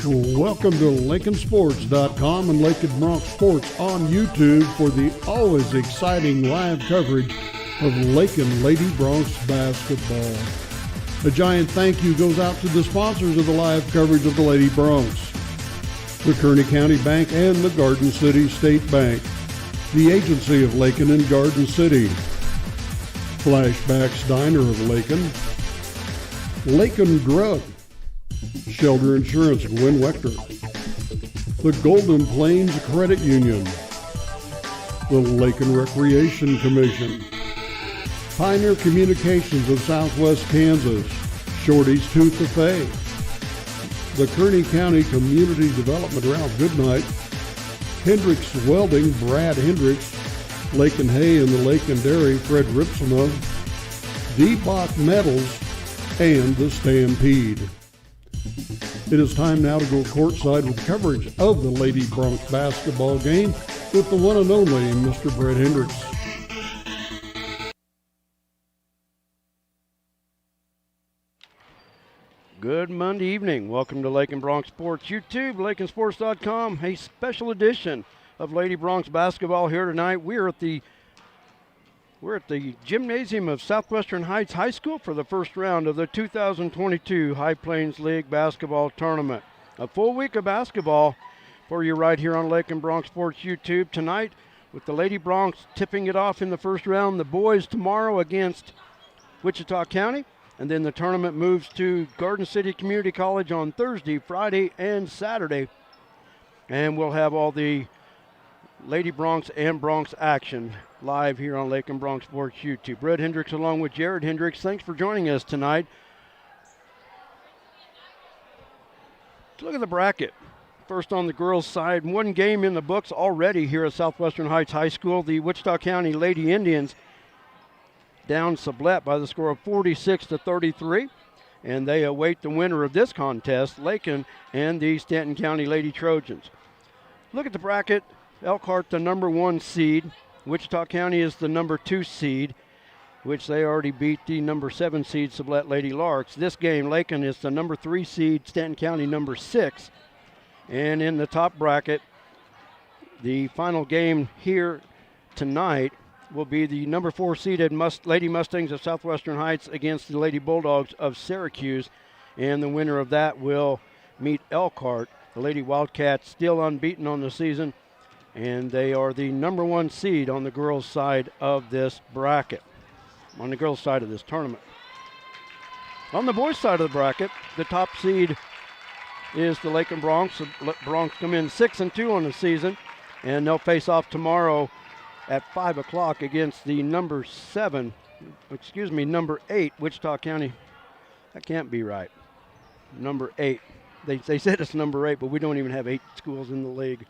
Welcome to LakinSports.com and Lakin Bronx Sports on YouTube for the always exciting live coverage of Lakin Lady Bronx basketball. A giant thank you goes out to the sponsors of the live coverage of the Lady Bronx, the Kearney County Bank and the Garden City State Bank, the agency of Lakin and Garden City, Flashbacks Diner of Lakin, Lakin Drug, Shelter Insurance of Win Wechter, the Golden Plains Credit Union, the Lakin Recreation Commission, Pioneer Communications of Southwest Kansas, Shorty's Tooth Buffet, the Kearney County Community Development Ralph Goodnight, Hendricks Welding, Brad Hendricks, Lakin Hay and the Lakin Dairy, Fred Ripsima, D-Bach Metals, and the Stampede. It is time now to go courtside with coverage of the Lady Bronx basketball game with the one and only Mr. Brad Hendricks. Good Monday evening. Welcome to Lakin Bronx Sports YouTube, LakinSports.com. A special edition of Lady Bronx basketball here tonight. We're at the gymnasium of Southwestern Heights High School for the first round of the 2022 High Plains League basketball tournament. A full week of basketball for you right here on Lakin Bronx Sports YouTube tonight, with the Lady Bronx tipping it off in the first round. The boys tomorrow against Wichita County, and then the tournament moves to Garden City Community College on Thursday, Friday, and Saturday. And we'll have all the Lady Bronx and Bronx action live here on Lakin Bronx Sports YouTube. Brad Hendricks along with Jared Hendricks. Thanks for joining us tonight. Let's look at the bracket. First on the girls' side, one game in the books already here at Southwestern Heights High School. The Wichita County Lady Indians down Sublette by the score of 46-33. And they await the winner of this contest, Lakin and the Stanton County Lady Trojans. Look at the bracket. Elkhart, the number 1 seed. Wichita County is the number 2 seed, which they already beat the number 7 seed Sublette Lady Larks. This game, Lakin is the number 3 seed, Stanton County number 6. And in the top bracket, the final game here tonight will be the number 4 seeded Lady Mustangs of Southwestern Heights against the Lady Bulldogs of Syracuse. And the winner of that will meet Elkhart. The Lady Wildcats still unbeaten on the season, and they are the number 1 seed on the girls' side of this bracket, on the girls' side of this tournament. On the boys' side of the bracket, the top seed is the Lakin Bronx. The Bronx come in 6-2 on the season, and they'll face off tomorrow at 5 o'clock against the number 8, Wichita County. That can't be right. Number 8. They said it's number 8, but we don't even have 8 schools in the league.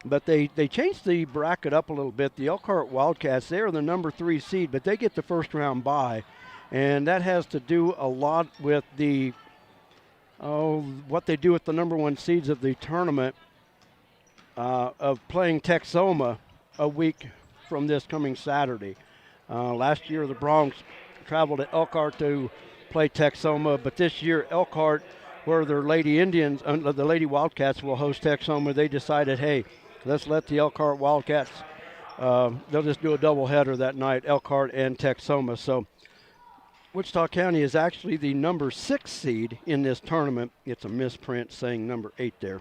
But they changed the bracket up a little bit. The Elkhart Wildcats, they are the number 3 seed, but they get the first round bye. And that has to do a lot with what they do with the number 1 seeds of the tournament, of playing Texoma a week from this coming Saturday. Last year, the Bronx traveled to Elkhart to play Texoma, but this year, Elkhart, where their Lady Indians, the Lady Wildcats will host Texoma, they decided, hey, let's let the Elkhart Wildcats, they'll just do a doubleheader that night, Elkhart and Texoma. So Wichita County is actually the number 6 seed in this tournament. It's a misprint saying number 8 there.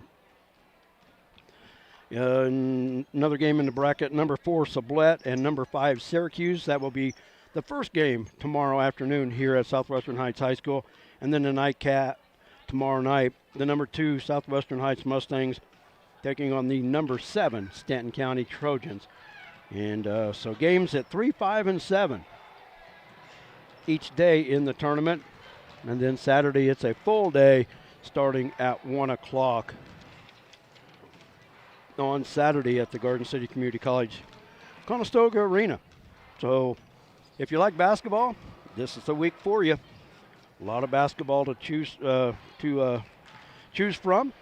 Another game in the bracket, number 4 Sublette and number 5 Syracuse. That will be the first game tomorrow afternoon here at Southwestern Heights High School. And then the nightcap tomorrow night, the number 2 Southwestern Heights Mustangs taking on the number 7 Stanton County Trojans. And so games at 3, 5, and 7 each day in the tournament. And then Saturday, it's a full day starting at 1 o'clock on Saturday at the Garden City Community College Conestoga Arena. So if you like basketball, this is the week for you. A lot of basketball to choose from.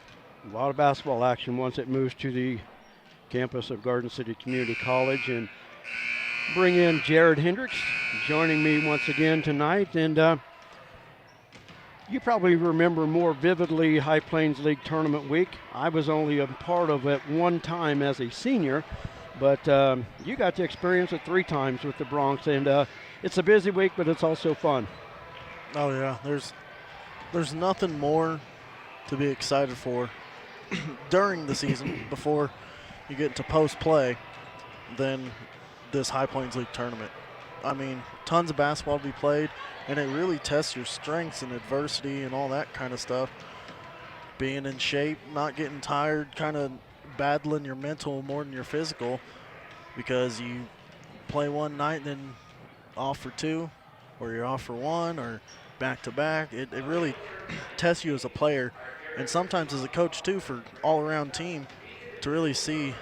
A lot of basketball action once it moves to the campus of Garden City Community College. And bring in Jared Hendricks joining me once again tonight. And You probably remember more vividly High Plains League Tournament Week. I was only a part of it one time as a senior, but you got to experience it 3 times with the Bronx, and it's a busy week, but it's also fun. Oh yeah, there's nothing more to be excited for during the season before you get into post-play than this High Plains League tournament. I mean, tons of basketball to be played, and it really tests your strengths and adversity and all that kind of stuff. Being in shape, not getting tired, kind of battling your mental more than your physical, because you play one night and then off for 2, or you're off for 1, or back-to-back. It really tests you as a player, and sometimes as a coach too, for all-around team, to really see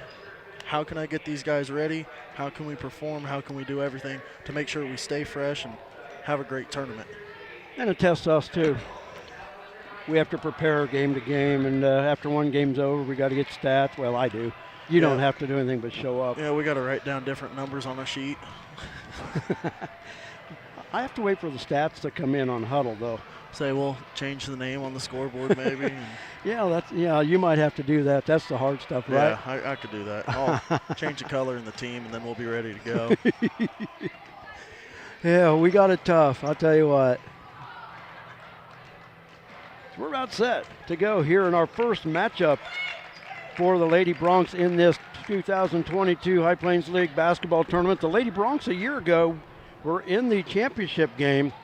how can I get these guys ready, how can we perform, how can we do everything to make sure we stay fresh and have a great tournament. And it tests us too. We have to prepare game to game, and after one game's over, we got to get stats. Well, I do. You don't have to do anything but show up. Yeah, we got to write down different numbers on a sheet. I have to wait for the stats to come in on Huddle, though. Say we'll change the name on the scoreboard, maybe. Yeah, you might have to do that. That's the hard stuff, right? Yeah, I could do that. I'll change the color in the team, and then we'll be ready to go. Yeah, we got it tough. I'll tell you what. So we're about set to go here in our first matchup for the Lady Bronx in this 2022 High Plains League basketball tournament. The Lady Bronx a year ago were in the championship game,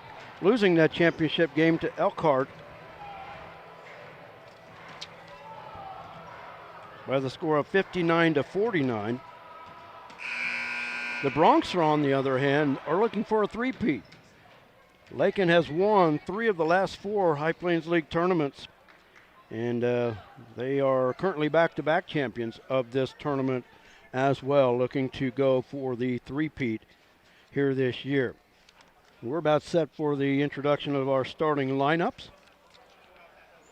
losing that championship game to Elkhart by the score of 59-49. The Bronx, on the other hand, are looking for a three-peat. Lakin has won 3 of the last 4 High Plains League tournaments, and they are currently back-to-back champions of this tournament as well, looking to go for the three-peat here this year. We're about set for the introduction of our starting lineups.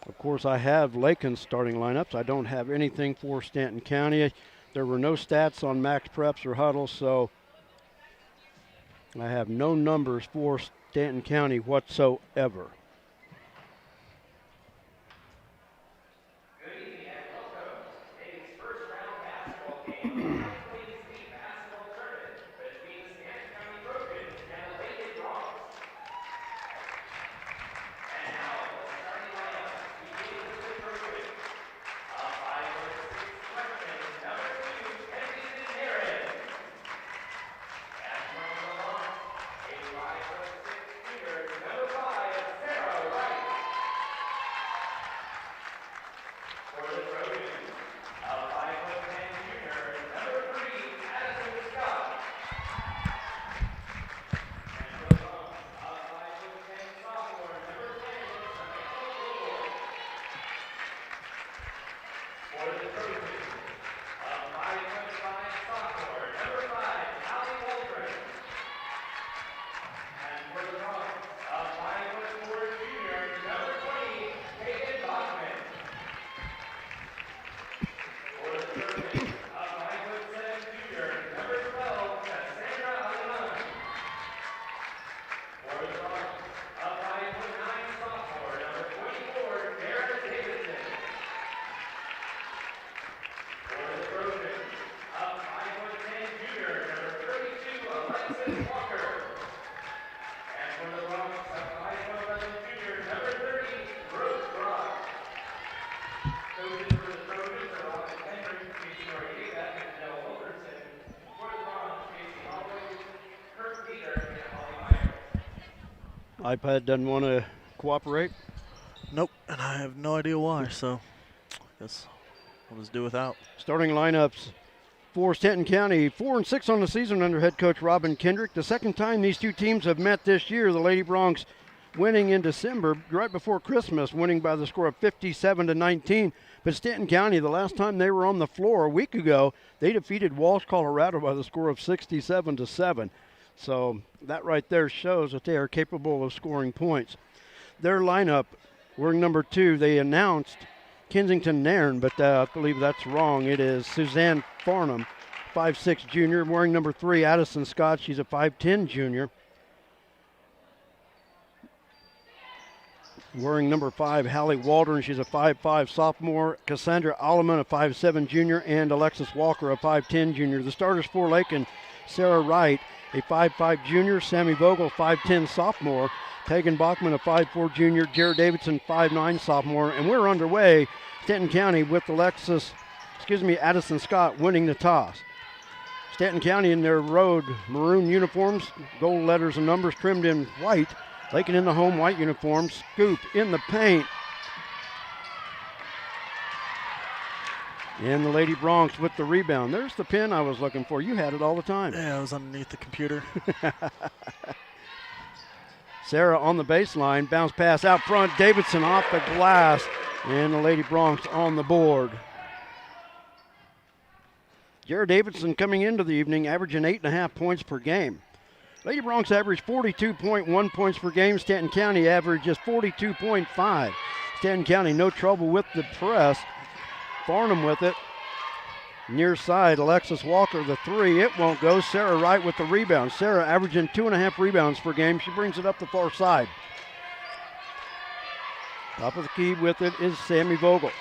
Of course, I have Lakin's starting lineups. I don't have anything for Stanton County. There were no stats on Max Preps or Huddle, so I have no numbers for Stanton County whatsoever. iPad doesn't want to cooperate. Nope, and I have no idea why, so I guess we'll just do without. Starting lineups for Stanton County, 4-6 on the season under head coach Robin Kendrick. The second time these two teams have met this year. The Lady Bronx winning in December, right before Christmas, winning by the score of 57-19. But Stanton County, the last time they were on the floor a week ago, they defeated Walsh, Colorado by the score of 67-7. So that right there shows that they are capable of scoring points. Their lineup, wearing number 2, they announced Kensington Nairn, but I believe that's wrong. It is Suzanne Farnham, 5'6" junior. Wearing number 3, Addison Scott. She's a 5'10" junior. Wearing number 5, Hallie Waldron. She's a 5'5 sophomore. Cassandra Alleman, a 5'7 junior. And Alexis Walker, a 5'10 junior. The starters for Lakin, Sarah Wright, a 5'5 junior. Sammy Vogel, 5'10 sophomore. Tegan Bachman, a 5'4 junior. Jared Davidson, 5'9 sophomore. And we're underway. Stanton County with Addison Scott winning the toss. Stanton County in their road maroon uniforms, gold letters and numbers trimmed in white. Lakin in the home white uniform, scoop in the paint. And the Lady Bronx with the rebound. There's the pin I was looking for. You had it all the time. Yeah, it was underneath the computer. Sarah on the baseline, bounce pass out front. Davidson off the glass, and the Lady Bronx on the board. Jared Davidson coming into the evening, averaging 8.5 points per game. Lady Bronx averaged 42.1 points per game. Stanton County averages 42.5. Stanton County no trouble with the press. Farnham with it. Near side, Alexis Walker, the 3. It won't go. Sarah Wright with the rebound. Sarah averaging 2.5 rebounds per game. She brings it up the far side. Top of the key with it is Sammy Vogel.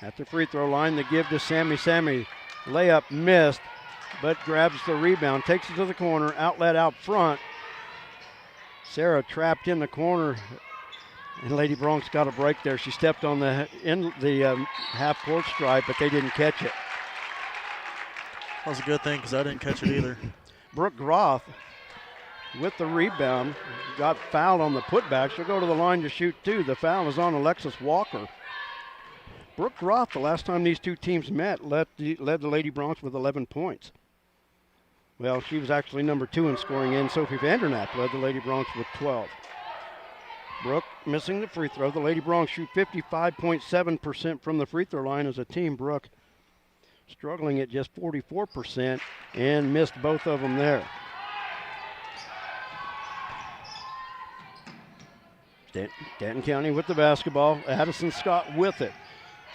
At the free throw line, the give to Sammy. Sammy, layup missed, but grabs the rebound, takes it to the corner, outlet out front. Sarah trapped in the corner, and Lady Bronx got a break there. She stepped on the half-court stripe, but they didn't catch it. That was a good thing because I didn't catch it either. Brooke Groff with the rebound, got fouled on the putback. She'll go to the line to shoot 2. The foul is on Alexis Walker. Brooke Groff, the last time these two teams met, led the Lady Bronx with 11 points. Well, she was actually number 2 in scoring, and Sophie Vandernapp led the Lady Bronx with 12. Brooke missing the free throw. The Lady Bronx shoot 55.7% from the free throw line as a team. Brooke struggling at just 44% and missed both of them there. Stanton County with the basketball. Addison Scott with it.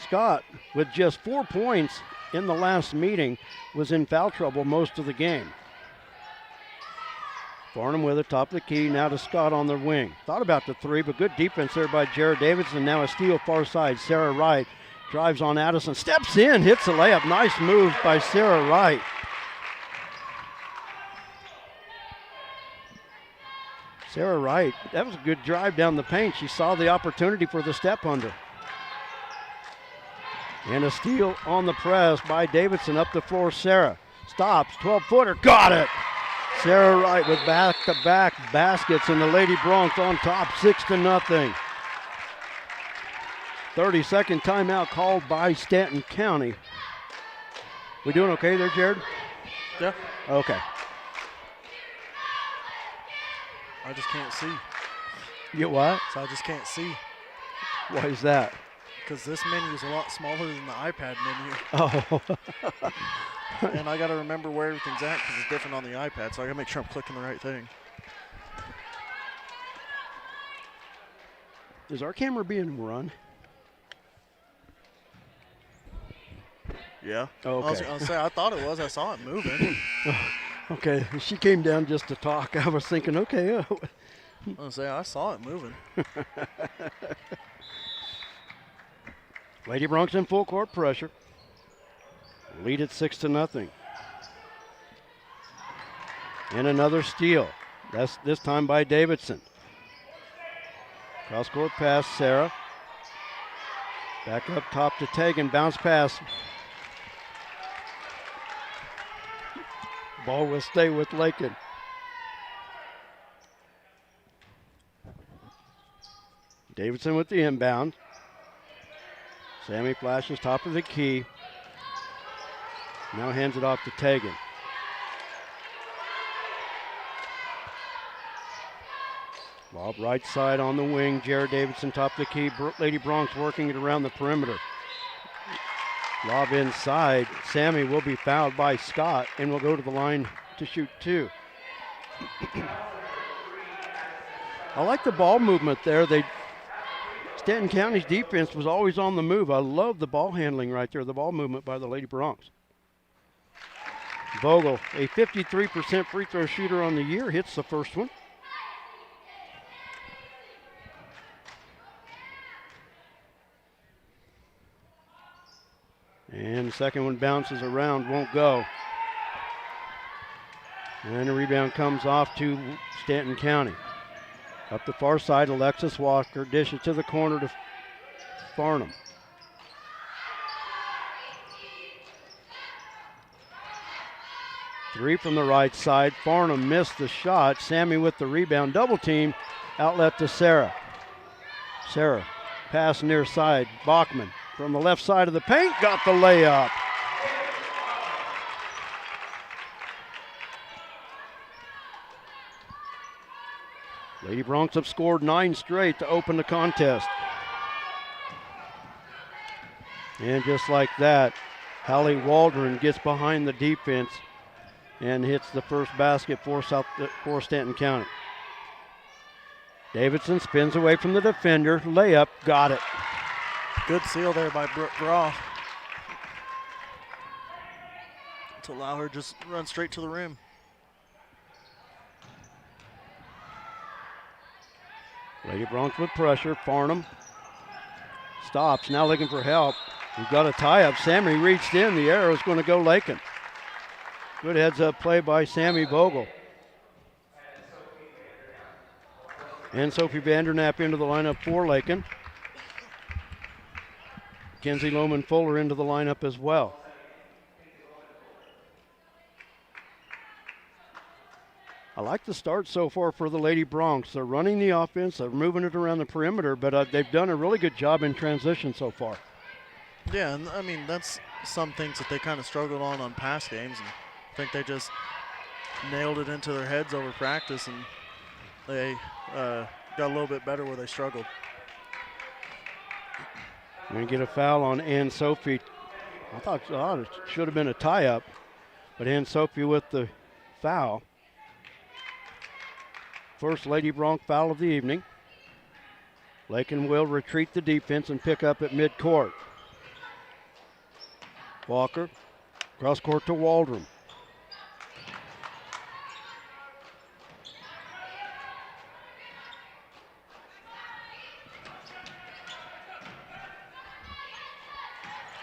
Scott, with just 4 points in the last meeting, was in foul trouble most of the game. Farnham with it, top of the key, now to Scott on the wing. Thought about the 3, but good defense there by Jared Davidson. Now a steal far side. Sarah Wright drives on Addison, steps in, hits a layup. Nice move by Sarah Wright. Sarah Wright, that was a good drive down the paint. She saw the opportunity for the step under. And a steal on the press by Davidson up the floor. Sarah stops, 12-footer, got it. Sarah Wright with back-to-back baskets, and the Lady Bronx on top, 6-0. 30-second timeout called by Stanton County. We doing okay there, Jared? Yeah. Okay. I just can't see. You get what? So I just can't see. Why is that? Because this menu is a lot smaller than the iPad menu. Oh. And I got to remember where everything's at because it's different on the iPad, so I got to make sure I'm clicking the right thing. Is our camera being run? Yeah. Oh, okay. I was going to say, I thought it was. I saw it moving. Okay, she came down just to talk. I was thinking, okay. I was going to say, I saw it moving. Lady Bronx in full court pressure. Lead it 6-0. And another steal. That's this time by Davidson. Cross court pass, Sarah. Back up top to Tegan. Bounce pass. Ball will stay with Lakin. Davidson with the inbound. Sammy flashes top of the key. Now hands it off to Tegan. Lob right side on the wing. Jared Davidson top of the key. Lady Bronx working it around the perimeter. Lob inside. Sammy will be fouled by Scott and will go to the line to shoot 2. I like the ball movement there. Stanton County's defense was always on the move. I love the ball handling right there, the ball movement by the Lady Bronx. Vogel, a 53% free throw shooter on the year, hits the first one. And the second one bounces around, won't go. And the rebound comes off to Stanton County. Up the far side, Alexis Walker dishes to the corner to Farnham. Three from the right side. Farnham missed the shot. Sammy with the rebound. Double team. Outlet to Sarah. Sarah, pass near side. Bachman from the left side of the paint. Got the layup. Lady Broncs have scored 9 straight to open the contest. And just like that, Hallie Waldron gets behind the defense and hits the first basket for Stanton County. Davidson spins away from the defender. Layup, got it. Good seal there by Brooke Groff to allow her just run straight to the rim. Lady Broncs with pressure. Farnham stops, now looking for help. We've got a tie-up. Sammy reached in. The arrow is going to go Lakin. Good heads-up play by Sammy Vogel. And Sophie Vandernap into the lineup for Lakin. Kenzie Lohman-Fuller into the lineup as well. I like the start so far for the Lady Broncs. They're running the offense, they're moving it around the perimeter, but they've done a really good job in transition so far. Yeah, and I mean, that's some things that they kind of struggled on past games. And I think they just nailed it into their heads over practice, and they got a little bit better where they struggled. We're going to get a foul on Ann Sophie. I thought it should have been a tie-up, but Ann Sophie with the foul. First Lady Bronc foul of the evening. Lakin will retreat the defense and pick up at midcourt. Walker, cross court to Waldron.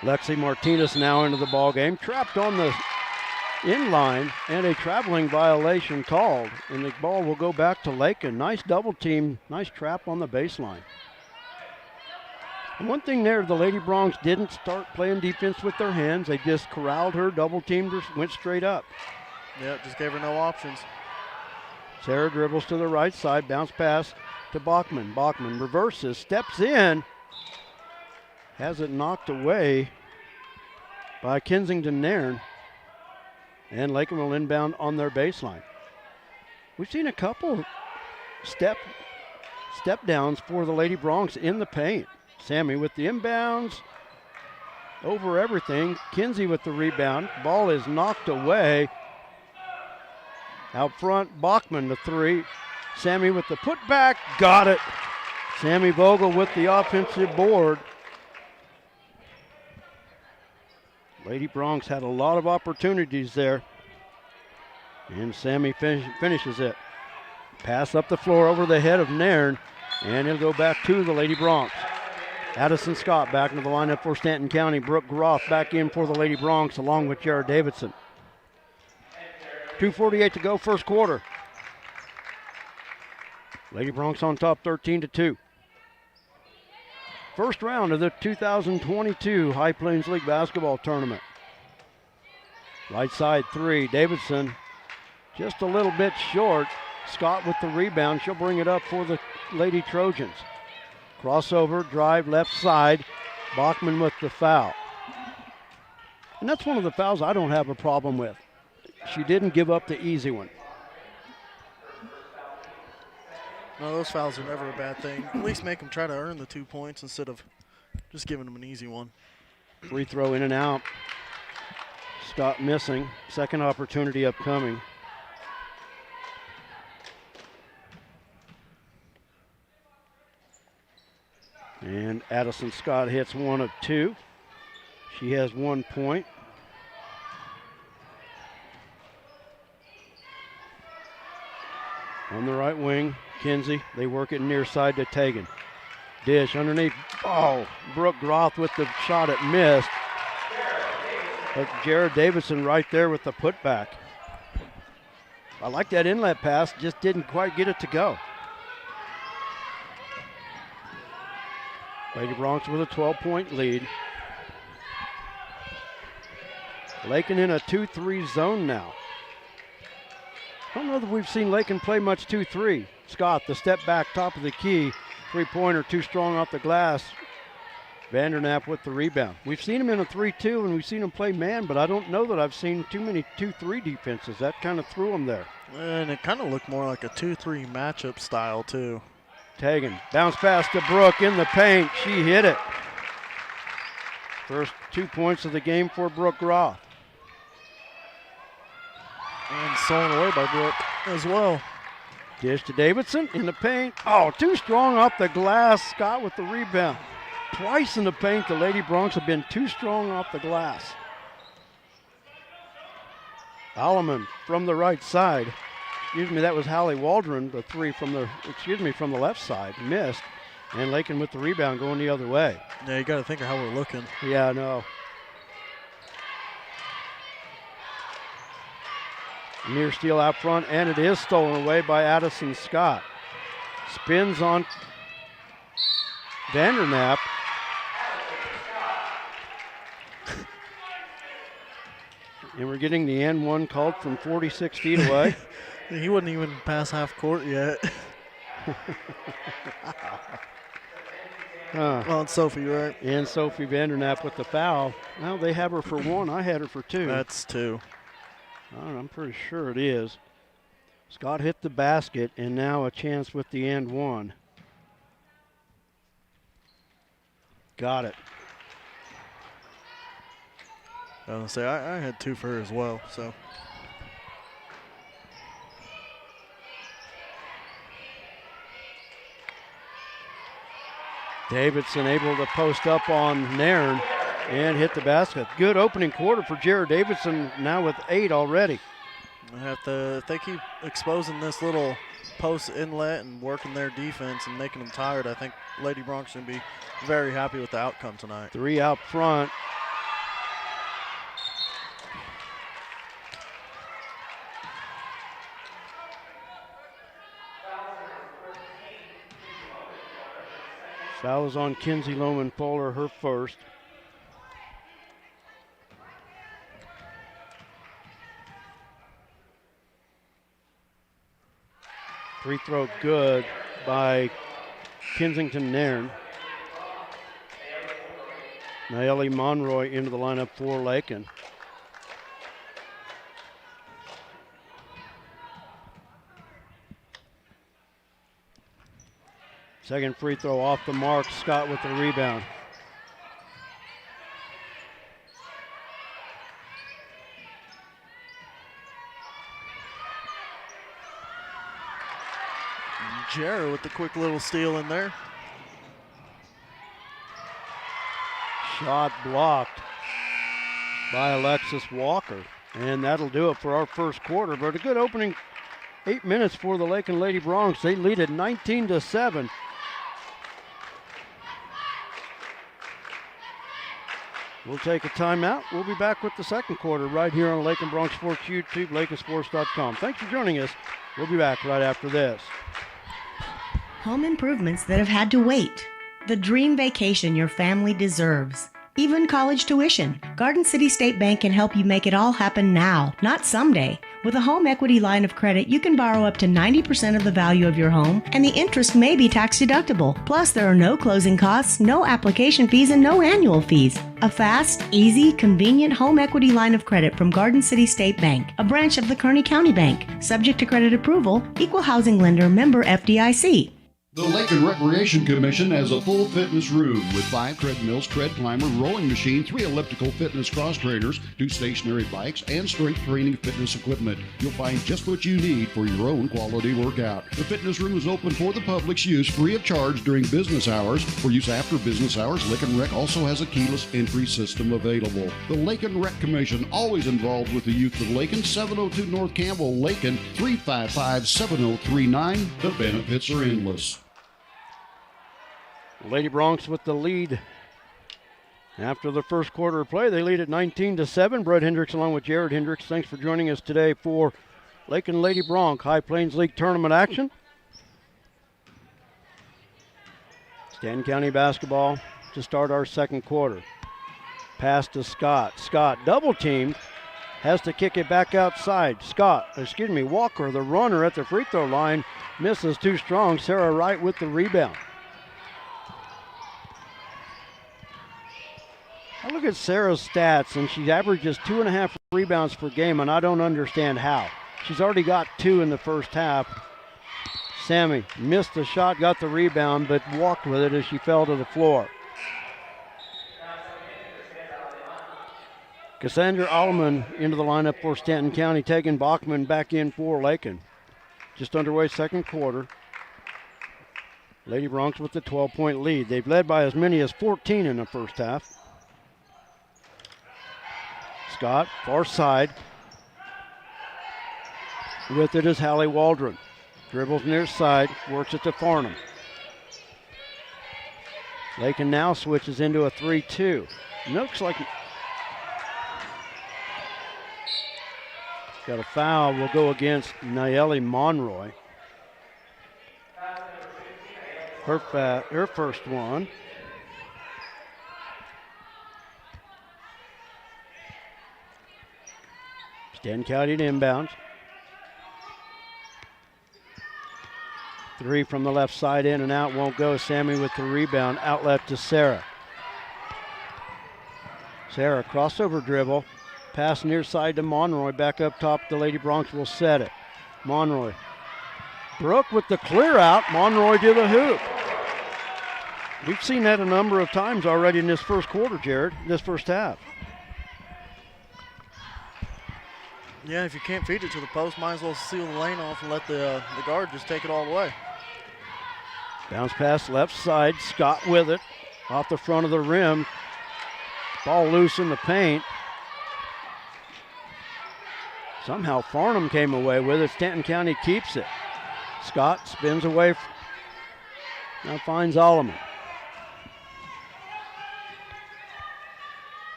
Lexi Martinez now into the ball game, trapped on the inline, and a traveling violation called, and the ball will go back to Lakin. Nice double team, nice trap on the baseline. And one thing there, the Lady Broncs didn't start playing defense with their hands. They just corralled her, double teamed her, went straight up. Yeah, just gave her no options. Sarah dribbles to the right side, bounce pass to Bachman. Bachman reverses, steps in, has it knocked away by Kensington Nairn, and Lakin will inbound on their baseline. We've seen a couple step downs for the Lady Broncs in the paint. Sammy with the inbounds, over everything. Kinsey with the rebound. Ball is knocked away. Out front, Bachman the three. Sammy with the putback, got it. Sammy Vogel with the offensive board. Lady Broncs had a lot of opportunities there, and Sammy finishes it. Pass up the floor over the head of Nairn, and it'll go back to the Lady Broncs. Addison Scott back into the lineup for Stanton County. Brooke Groff back in for the Lady Broncs along with Jared Davidson. 2:48 to go, first quarter. Lady Broncs on top 13-2. First round of the 2022 High Plains League basketball tournament. Right side three, Davidson just a little bit short. Scott with the rebound, she'll bring it up for the Lady Trojans. Crossover, drive, left side. Bachman with the foul. And that's one of the fouls I don't have a problem with. She didn't give up the easy one. No, those fouls are never a bad thing. At least make them try to earn the 2 points instead of just giving them an easy one. Free throw in and out. Scott missing. Second opportunity upcoming. And Addison Scott hits one of two. She has 1 point. On the right wing, Kinsey. They work it near side to Tegan. Dish underneath. Oh, Brooke Groff with the shot at missed. But Jared Davidson right there with the putback. I like that inlet pass, just didn't quite get it to go. Lady Bronx with a 12-point lead. Lakin in a 2-3 zone now. I don't know that we've seen Lakin play much 2-3. Scott, the step back, top of the key. Three-pointer, too strong off the glass. Vanderknapp with the rebound. We've seen him in a 3-2, and we've seen him play man, but I don't know that I've seen too many 2-3 defenses. That kind of threw him there. And it kind of looked more like a 2-3 matchup style, too. Tagan, bounce pass to Brooke in the paint. She hit it. First 2 points of the game for Brooke Groff. And stolen away by Brooke as well. Dish to Davidson in the paint. Oh, too strong off the glass. Scott with the rebound. Twice in the paint, the Lady Bronx have been too strong off the glass. Alleman from the right side. Excuse me, that was Hallie Waldron, the three from the, from the left side. Missed. And Lakin with the rebound going the other way. Yeah, you got to think of how we're looking. Yeah, I know. Near steal out front, and it is stolen away by Addison Scott. Spins on Vanderknapp. And we're getting the N1 called from 46 feet away. He wouldn't even pass half court yet. Well, and Sophie, right? And Sophie Vanderknapp with the foul. Well, they have her for one. I had her for two. That's two. I'm pretty sure it is. Scott hit the basket, and now a chance with the and one. Got it. I was going to say, I had two for her as well, so. Davidson able to post up on Nairn and hit the basket. Good opening quarter for Jared Davidson, now with 8 already. If they keep exposing this little post inlet and working their defense and making them tired, I think Lady Bronx should be very happy with the outcome tonight. 3 out front. Foul is on Kinsey Lohman-Fuller, her first. Free throw good by Kensington Nairn. Naeli Monroy into the lineup for Lakin. Second free throw off the mark. Scott with the rebound. Jarrett with the quick little steal in there. Shot blocked by Alexis Walker. And that'll do it for our first quarter. But a good opening 8 minutes for the Lakin Lady Bronx. They lead at 19-7. We'll take a timeout. We'll be back with the second quarter right here on Lakin Bronx Sports YouTube, LakinSports.com. Thanks for joining us. We'll be back right after this. Home improvements that have had to wait. The dream vacation your family deserves. Even college tuition. Garden City State Bank can help you make it all happen now, not someday. With a home equity line of credit, you can borrow up to 90% of the value of your home, and the interest may be tax deductible. Plus, there are no closing costs, no application fees, and no annual fees. A fast, easy, convenient home equity line of credit from Garden City State Bank, a branch of the Kearney County Bank. Subject to credit approval, equal housing lender, member FDIC. The Lakin Recreation Commission has a full fitness room with 5 treadmills, tread climber, rowing machine, 3 elliptical fitness cross trainers, 2 stationary bikes, and strength training fitness equipment. You'll find just what you need for your own quality workout. The fitness room is open for the public's use free of charge during business hours. For use after business hours, Lakin Rec also has a keyless entry system available. The Lakin Rec Commission, always involved with the youth of Lakin, 702 North Campbell, Lakin, 355-7039. The benefits are endless. Lady Bronx with the lead After the first quarter of play, they lead at 19-7. Brett Hendricks along with Jared Hendricks. Thanks for joining us today for Lakin Lady Bronc High Plains League tournament action. Stanton County basketball to start our second quarter. Pass to Scott. Scott double teamed. Has to kick it back outside. Walker, the runner at the free throw line, misses too strong. Sarah Wright with the rebound. I look at Sarah's stats, and she averages 2.5 rebounds per game, and I don't understand how. She's already got 2 in the first half. Sammy missed the shot, got the rebound, but walked with it as she fell to the floor. Cassandra Alleman into the lineup for Stanton County, taking Bachman back in for Lakin. Just underway second quarter. Lady Broncs with the 12-point lead. They've led by as many as 14 in the first half. Scott, far side. With it is Hallie Waldron. Dribbles near side, works it to Farnham. Lakin now switches into a 3-2. Looks like got a foul, will go against Nayeli Monroy. Her first one. Stanton County to inbounds. 3 from the left side, in and out, won't go. Sammy with the rebound, outlet to Sarah. Sarah, crossover dribble. Pass near side to Monroy, back up top. The Lady Broncs will set it. Monroy. Brooke with the clear out. Monroy to the hoop. We've seen that a number of times already in this first quarter, Jared, this first half. Yeah, if you can't feed it to the post, might as well seal the lane off and let the guard just take it all the way. Bounce pass left side. Scott with it. Off the front of the rim. Ball loose in the paint. Somehow Farnham came away with it. Stanton County keeps it. Scott spins away. Now finds Alleman.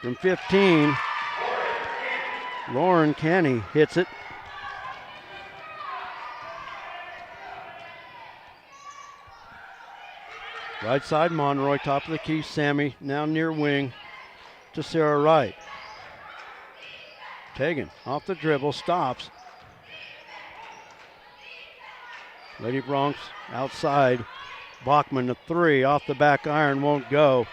From 15, Lauren Canny hits it. Right side Monroy, top of the key. Sammy now near wing to Sarah Wright. Tegan off the dribble, stops. Lady Broncs outside. Bachman the 3 off the back iron, won't go.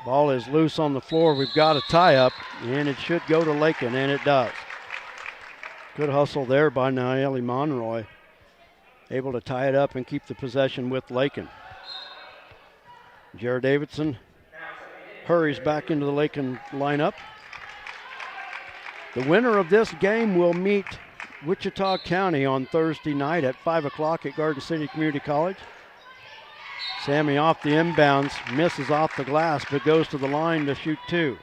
Ball is loose on the floor. We've got a tie up, and it should go to Lakin, and it does. Good hustle there by Nayeli Monroy. Able to tie it up and keep the possession with Lakin. Jared Davidson hurries back into the Lakin lineup. The winner of this game will meet Wichita County on Thursday night at 5 o'clock at Garden City Community College. Sammy off the inbounds, misses off the glass, but goes to the line to shoot 2.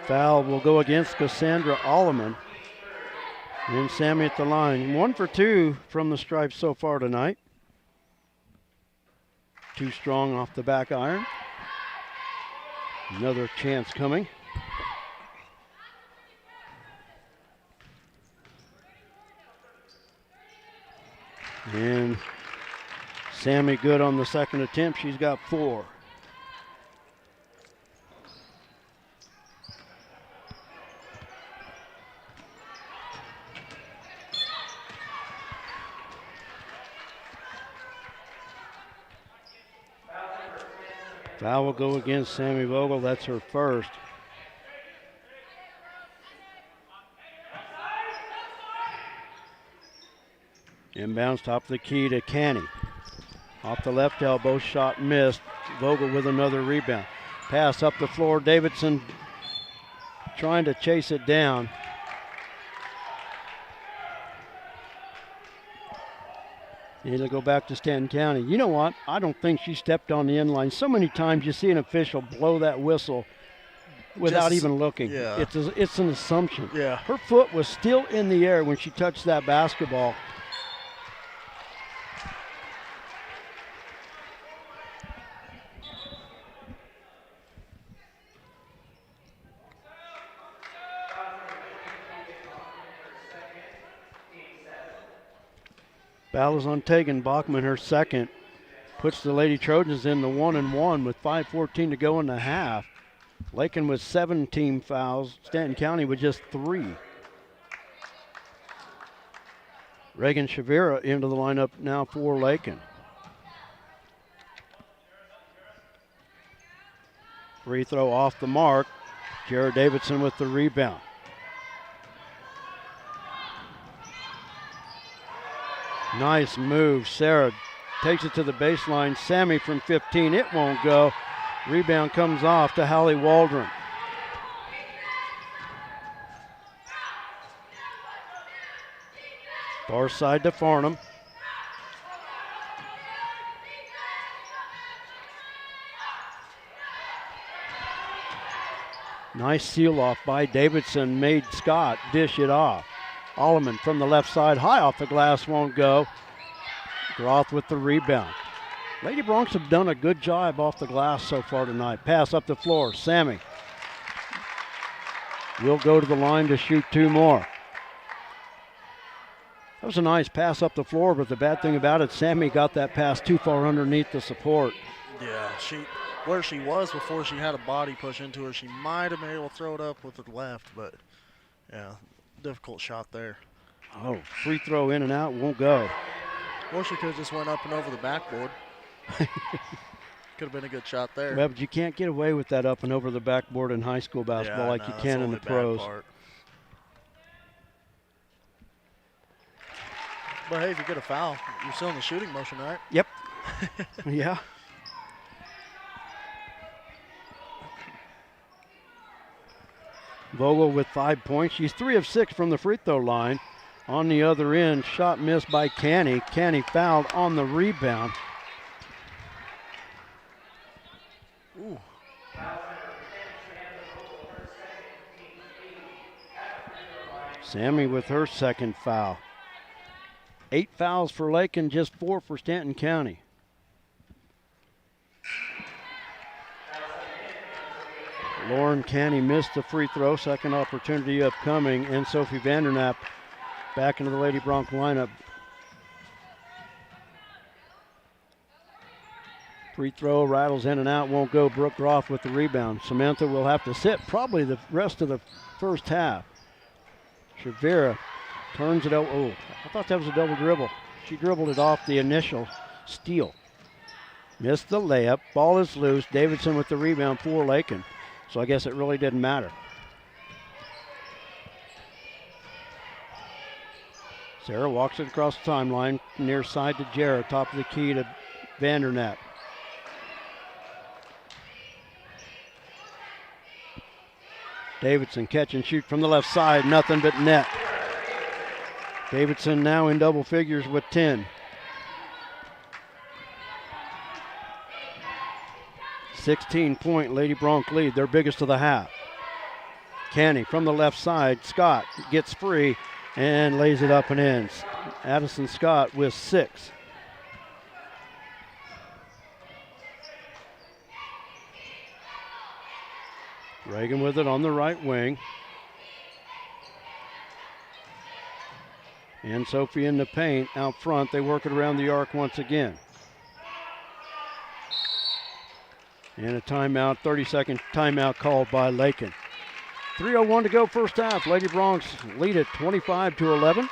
Foul will go against Cassandra Alleman. And Sammy at the line. 1 for 2 from the stripes so far tonight. Too strong off the back iron. Another chance coming. And Sammy good on the second attempt. She's got 4. Foul will go against Sammy Vogel. That's her first. Inbounds top of the key to Canny. Off the left elbow, shot missed. Vogel with another rebound. Pass up the floor. Davidson trying to chase it down. It'll go back to Stanton County. You know what? I don't think she stepped on the end line. So many times you see an official blow that whistle without even looking. Yeah. It's an assumption. Yeah. Her foot was still in the air when she touched that basketball. Foul is on Tegan Bachman, her second. Puts the Lady Trojans in the 1-1 with 5:14 to go in the half. Lakin with 17 fouls. Stanton County with just 3. Reagan Shavira into the lineup now for Lakin. Free throw off the mark. Jared Davidson with the rebound. Nice move. Sarah takes it to the baseline. Sammy from 15. It won't go. Rebound comes off to Hallie Waldron. Far side to Farnham. Nice seal off by Davidson. Made Scott dish it off. Alleman from the left side. High off the glass. Won't go. Groth with the rebound. Lady Broncs have done a good job off the glass so far tonight. Pass up the floor. Sammy will go to the line to shoot 2 more. That was a nice pass up the floor, but the bad thing about it, Sammy got that pass too far underneath the support. Yeah, where she was before she had a body push into her, she might have been able to throw it up with the left, but yeah, difficult shot there. Oh, free throw in and out, won't go. Or she could have just went up and over the backboard. Could have been a good shot there. Well, but you can't get away with that up and over the backboard in high school basketball like you can in the pros. But hey, if you get a foul, you're still in the shooting motion, right? Yep. Yeah. Vogel with 5 points. She's 3 of 6 from the free throw line. On the other end, shot missed by Canny. Canny fouled on the rebound. Ooh. Sammy with her second foul. 8 fouls for Lakin, just 4 for Stanton County. Lauren Canny missed the free throw. Second opportunity upcoming. And Sophie Vandernap back into the Lady Bronc lineup. Free throw rattles in and out, won't go. Brooke Groff with the rebound. Samantha will have to sit probably the rest of the first half. Shavira turns it over. Oh, I thought that was a double dribble. She dribbled it off the initial steal. Missed the layup. Ball is loose. Davidson with the rebound for Lakin. So I guess it really didn't matter. Sarah walks it across the timeline, near side to Jarrett, top of the key to Vandernap. Davidson catch and shoot from the left side, nothing but net. Davidson now in double figures with 10. 16-point Lady Bronc lead, their biggest of the half. Canny from the left side. Scott gets free and lays it up and in. Addison Scott with 6. Reagan with it on the right wing. And Sophie in the paint out front. They work it around the arc once again. And a timeout, 30-second timeout called by Lakin. 3:01 to go first half. Lady Broncs lead it 25-11.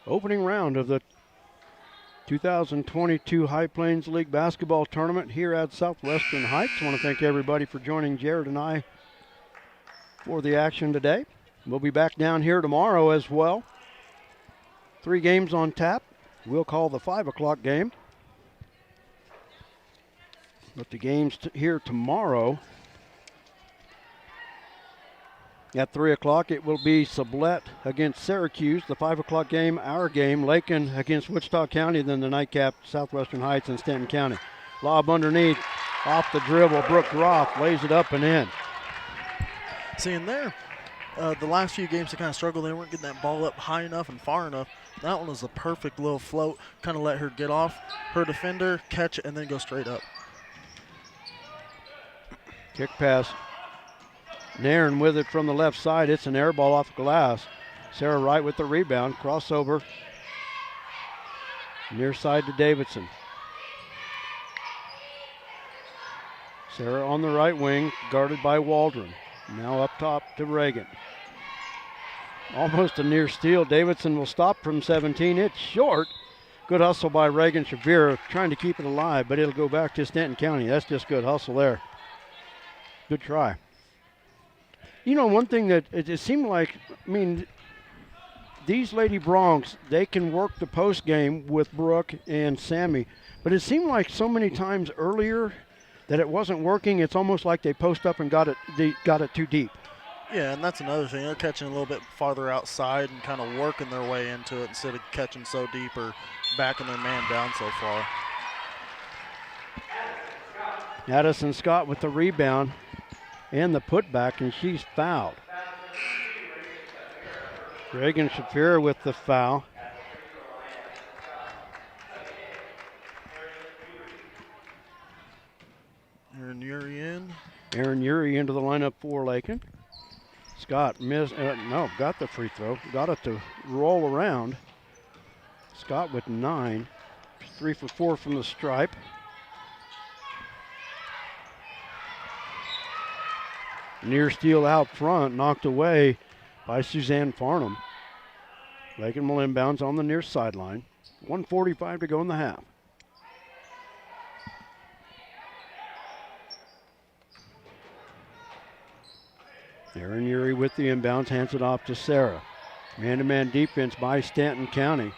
Opening round of the 2022 High Plains League Basketball Tournament here at Southwestern Heights. I want to thank everybody for joining Jared and I for the action today. We'll be back down here tomorrow as well. 3 games on tap. We'll call the 5 o'clock game. But the games here tomorrow at 3 o'clock, it will be Sublette against Syracuse. The 5 o'clock game, our game, Lakin against Wichita County. Then the nightcap, Southwestern Heights and Stanton County. Lob underneath. Off the dribble, Brooke Groff lays it up and in. See, in there, the last few games they kind of struggled. They weren't getting that ball up high enough and far enough. That one was a perfect little float, kind of let her get off her defender, catch it, and then go straight up. Kick pass. Nairn with it from the left side. It's an air ball off glass. Sarah Wright with the rebound. Crossover. Near side to Davidson. Sarah on the right wing, guarded by Waldron. Now up top to Reagan. Almost a near steal. Davidson will stop from 17. It's short. Good hustle by Reagan Shavira, trying to keep it alive, but it'll go back to Stanton County. That's just good hustle there. Good try. You know, one thing that it seemed like, I mean, these Lady Broncs, they can work the post game with Brooke and Sammy, but it seemed like so many times earlier that it wasn't working. It's almost like they post up and got it too deep. Yeah, and that's another thing. They're catching a little bit farther outside and kind of working their way into it instead of catching so deep or backing their man down so far. Addison Scott with the rebound and the putback, and she's fouled. Reagan Shafira with the foul. Aaron Urey in. Aaron Urey into the lineup for Lakin. Scott missed, got the free throw. Got it to roll around. Scott with 9. 3 for 4 from the stripe. Near steal out front, knocked away by Suzanne Farnham. Lakin will inbounds on the near sideline. 1:45 to go in the half. Aaron Urey with the inbounds, hands it off to Sarah. Man-to-man defense by Stanton County.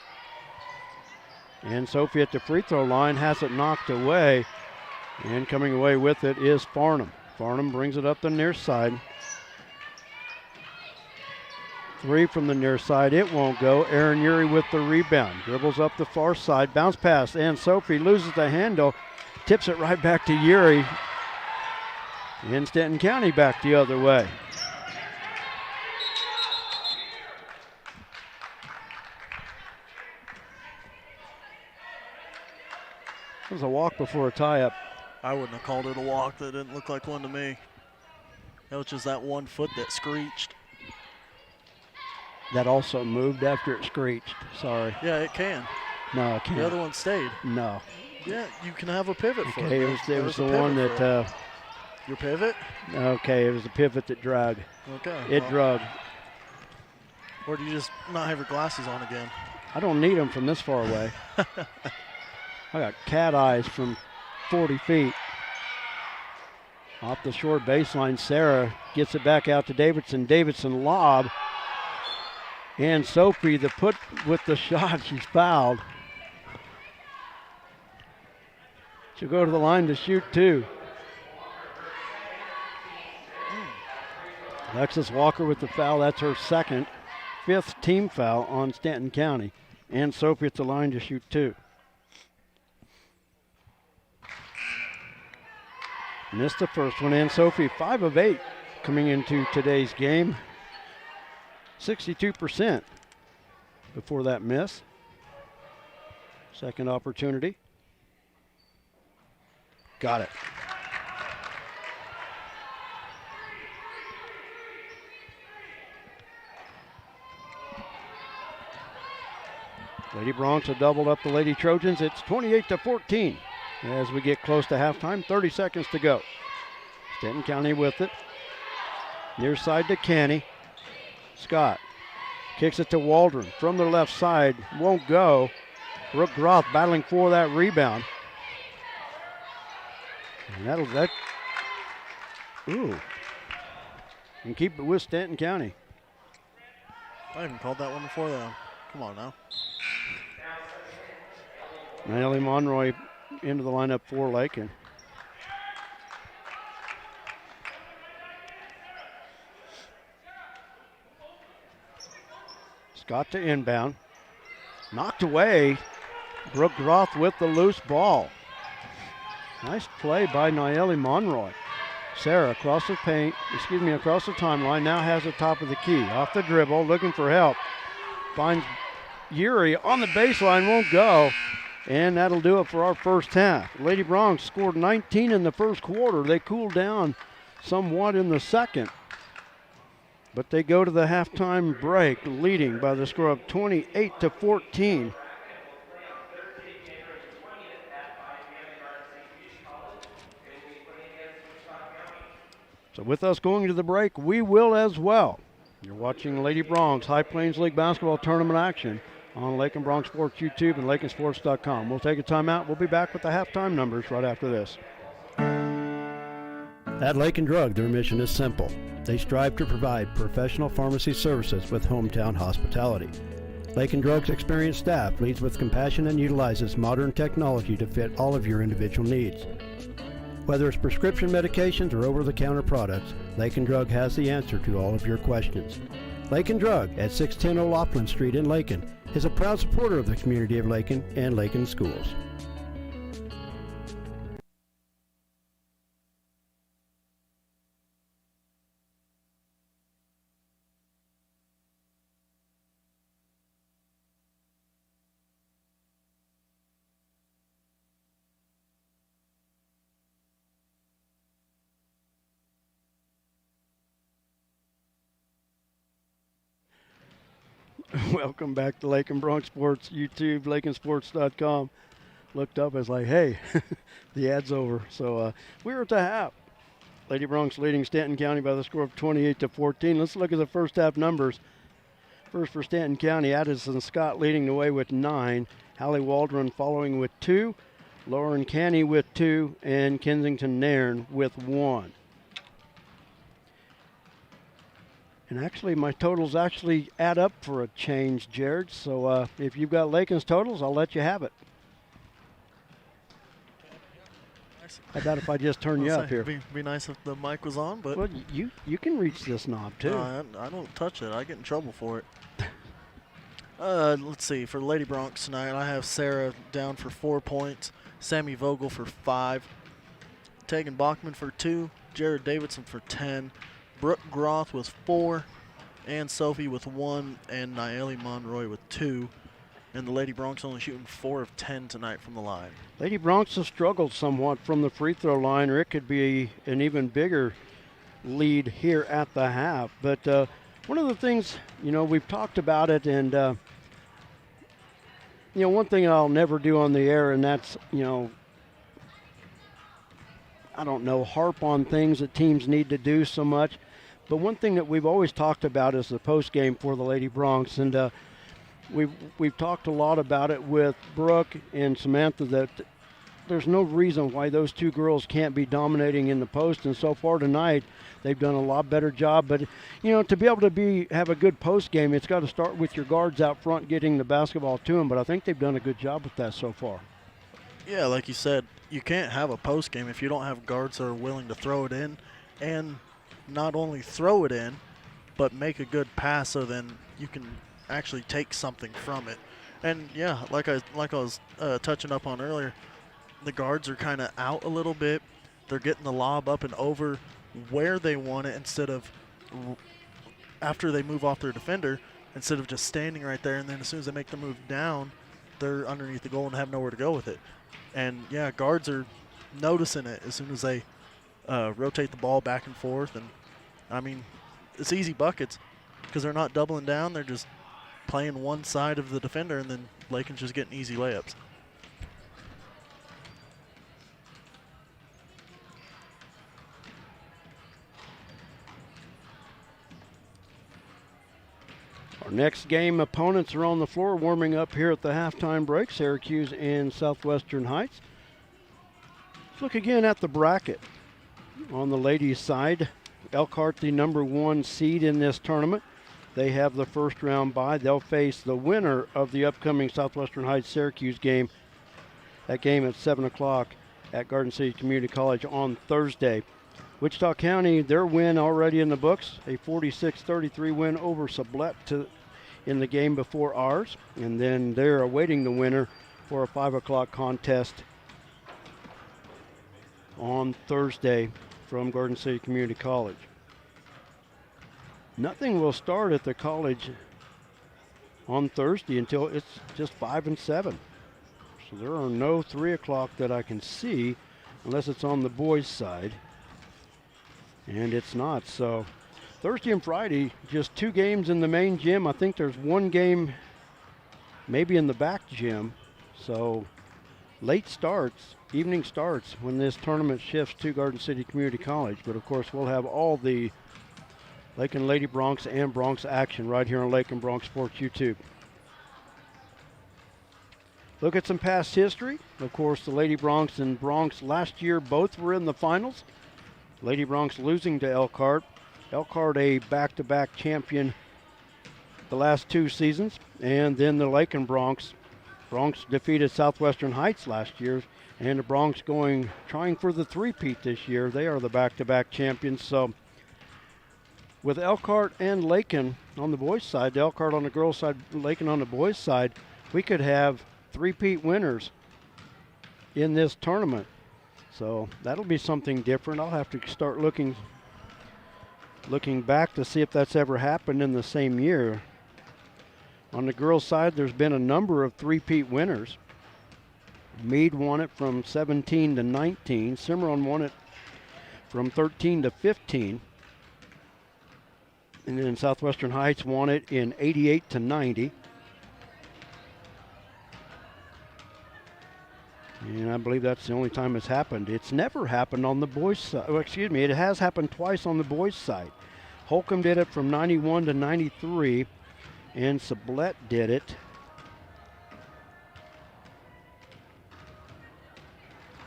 And Sophie at the free throw line has it knocked away. And coming away with it is Farnham. Farnham brings it up the near side. 3 from the near side, it won't go. Aaron Urey with the rebound. Dribbles up the far side, bounce pass, and Sophie loses the handle. Tips it right back to Urey. And Stanton County back the other way. It was a walk before a tie-up. I wouldn't have called it a walk. That didn't look like one to me. That was just that one foot that screeched. That also moved after it screeched. Sorry. Yeah, it can. No, it can't. The other one stayed. No. Yeah, you can have a pivot for Okay, it. it was the one that... Your pivot? Okay, it was the pivot that dragged. Okay. It drug. Or do you just not have your glasses on again? I don't need them from this far away. I got cat eyes from 40 feet. Off the short baseline, Sarah gets it back out to Davidson. Davidson lob. And Sophie, the put with the shot, she's fouled. She'll go to the line to shoot 2. Alexis Walker with the foul. That's her second. 5th team foul on Stanton County. And Sophie at the line to shoot 2. Missed the first one, and Sophie 5 of 8 coming into today's game. 62% before that miss. Second opportunity. Got it. Lady Broncs have doubled up the Lady Trojans. It's 28-14 as we get close to halftime. 30 seconds to go. Stanton County with it. Near side to Canny. Scott kicks it to Waldron from the left side. Won't go. Brooke Groth battling for that rebound. And ooh. And keep it with Stanton County. I even called that one before though. Come on now. Natalie Monroy into the lineup for Lakin. Scott to inbound. Knocked away. Brooke Groth with the loose ball. Nice play by Nayeli Monroy. Sarah across the across the timeline, now has the top of the key. Off the dribble, looking for help. Finds Yuri on the baseline, won't go. And that'll do it for our first half. Lady Bronx scored 19 in the first quarter. They cooled down somewhat in the second. But they go to the halftime break leading by the score of 28-14. So with us going to the break, we will as well. You're watching Lady Bronx High Plains League basketball tournament action on Lakin Bronx Sports YouTube and LakinSports.com. We'll take a timeout. We'll be back with the halftime numbers right after this. At Lakin Drug, their mission is simple. They strive to provide professional pharmacy services with hometown hospitality. Lakin Drug's experienced staff leads with compassion and utilizes modern technology to fit all of your individual needs. Whether it's prescription medications or over-the-counter products, Lakin Drug has the answer to all of your questions. Lakin Drug at 610 O'Loughlin Street in Lakin is a proud supporter of the community of Lakin and Lakin schools. Welcome back to Lakin Bronx Sports YouTube, LakinSports.com. Looked up, I was like, hey, the ad's over. So we were at the half. Lady Bronx leading Stanton County by the score of 28-14. Let's look at the first half numbers. First for Stanton County, Addison Scott leading the way with 9. Hallie Waldron following with 2. Lauren Canny with 2. And Kensington Nairn with 1. And actually, my totals actually add up for a change, Jared. So if you've got Lakin's totals, I'll let you have it. How about if I just turn you up here? Be nice if the mic was on, but well, you can reach this knob too. No, I don't touch it. I get in trouble for it. Let's see. For Lady Bronx tonight, I have Sarah down for 4 points, Sammy Vogel for 5, Tegan Bachman for 2, Jared Davidson for 10. Brooke Groth with 4, Ann Sophie with 1, and Nayeli Monroy with 2. And the Lady Bronx only shooting 4 of 10 tonight from the line. Lady Bronx has struggled somewhat from the free throw line, or it could be an even bigger lead here at the half. But one of the things, we've talked about it, and, one thing I'll never do on the air, and that's, harp on things that teams need to do so much. But one thing that we've always talked about is the post game for the Lady Bronx, and we've talked a lot about it with Brooke and Samantha, that there's no reason why those two girls can't be dominating in the post. And so far tonight, they've done a lot better job. But to be able to have a good post game, it's got to start with your guards out front getting the basketball to them. But I think they've done a good job with that so far. Yeah, like you said, you can't have a post game if you don't have guards that are willing to throw it in, and not only throw it in, but make a good pass so then you can actually take something from it. And yeah, like I was touching up on earlier, the guards are kind of out a little bit. They're getting the lob up and over where they want it instead of after they move off their defender, instead of just standing right there, and then as soon as they make the move down, they're underneath the goal and have nowhere to go with it. And yeah, guards are noticing it as soon as they rotate the ball back and forth. And I mean, it's easy buckets because they're not doubling down. They're just playing one side of the defender, and then Lakin's just getting easy layups. Our next game opponents are on the floor warming up here at the halftime break, Syracuse and Southwestern Heights. Let's look again at the bracket. On the ladies' side, Elkhart, the number 1 seed in this tournament. They have the first round bye. They'll face the winner of the upcoming Southwestern Heights Syracuse game. That game at 7 o'clock at Garden City Community College on Thursday. Wichita County, their win already in the books, a 46-33 win over Sublette in the game before ours. And then they're awaiting the winner for a 5 o'clock contest on Thursday from Garden City Community College. Nothing will start at the college on Thursday until it's just 5 and 7. So there are no 3 o'clock that I can see unless it's on the boys' side. And it's not. So Thursday and Friday, just 2 games in the main gym. I think there's 1 game maybe in the back gym. So late starts, evening starts when this tournament shifts to Garden City Community College. But of course, we'll have all the Lakin Lady Broncs and Broncs action right here on Lakin Broncs Sports YouTube. Look at some past history. Of course, the Lady Broncs and Broncs last year both were in the finals. Lady Broncs losing to Elkhart. Elkhart a back-to-back champion the last 2 seasons. And then the Lakin Broncs. Broncs defeated Southwestern Heights last year. And the Broncs trying for the three-peat this year. They are the back-to-back champions. So with Elkhart and Lakin on the boys' side, Elkhart on the girls' side, Lakin on the boys' side, we could have three-peat winners in this tournament. So that'll be something different. I'll have to start looking back to see if that's ever happened in the same year. On the girls' side, there's been a number of three-peat winners. Meade won it from 17 to 19. Cimarron won it from 13 to 15. And then Southwestern Heights won it in 88 to 90. And I believe that's the only time it's happened. It's never happened on the boys' side. Oh, excuse me, it has happened twice on the boys' side. Holcomb did it from 91 to 93, and Sublette did it.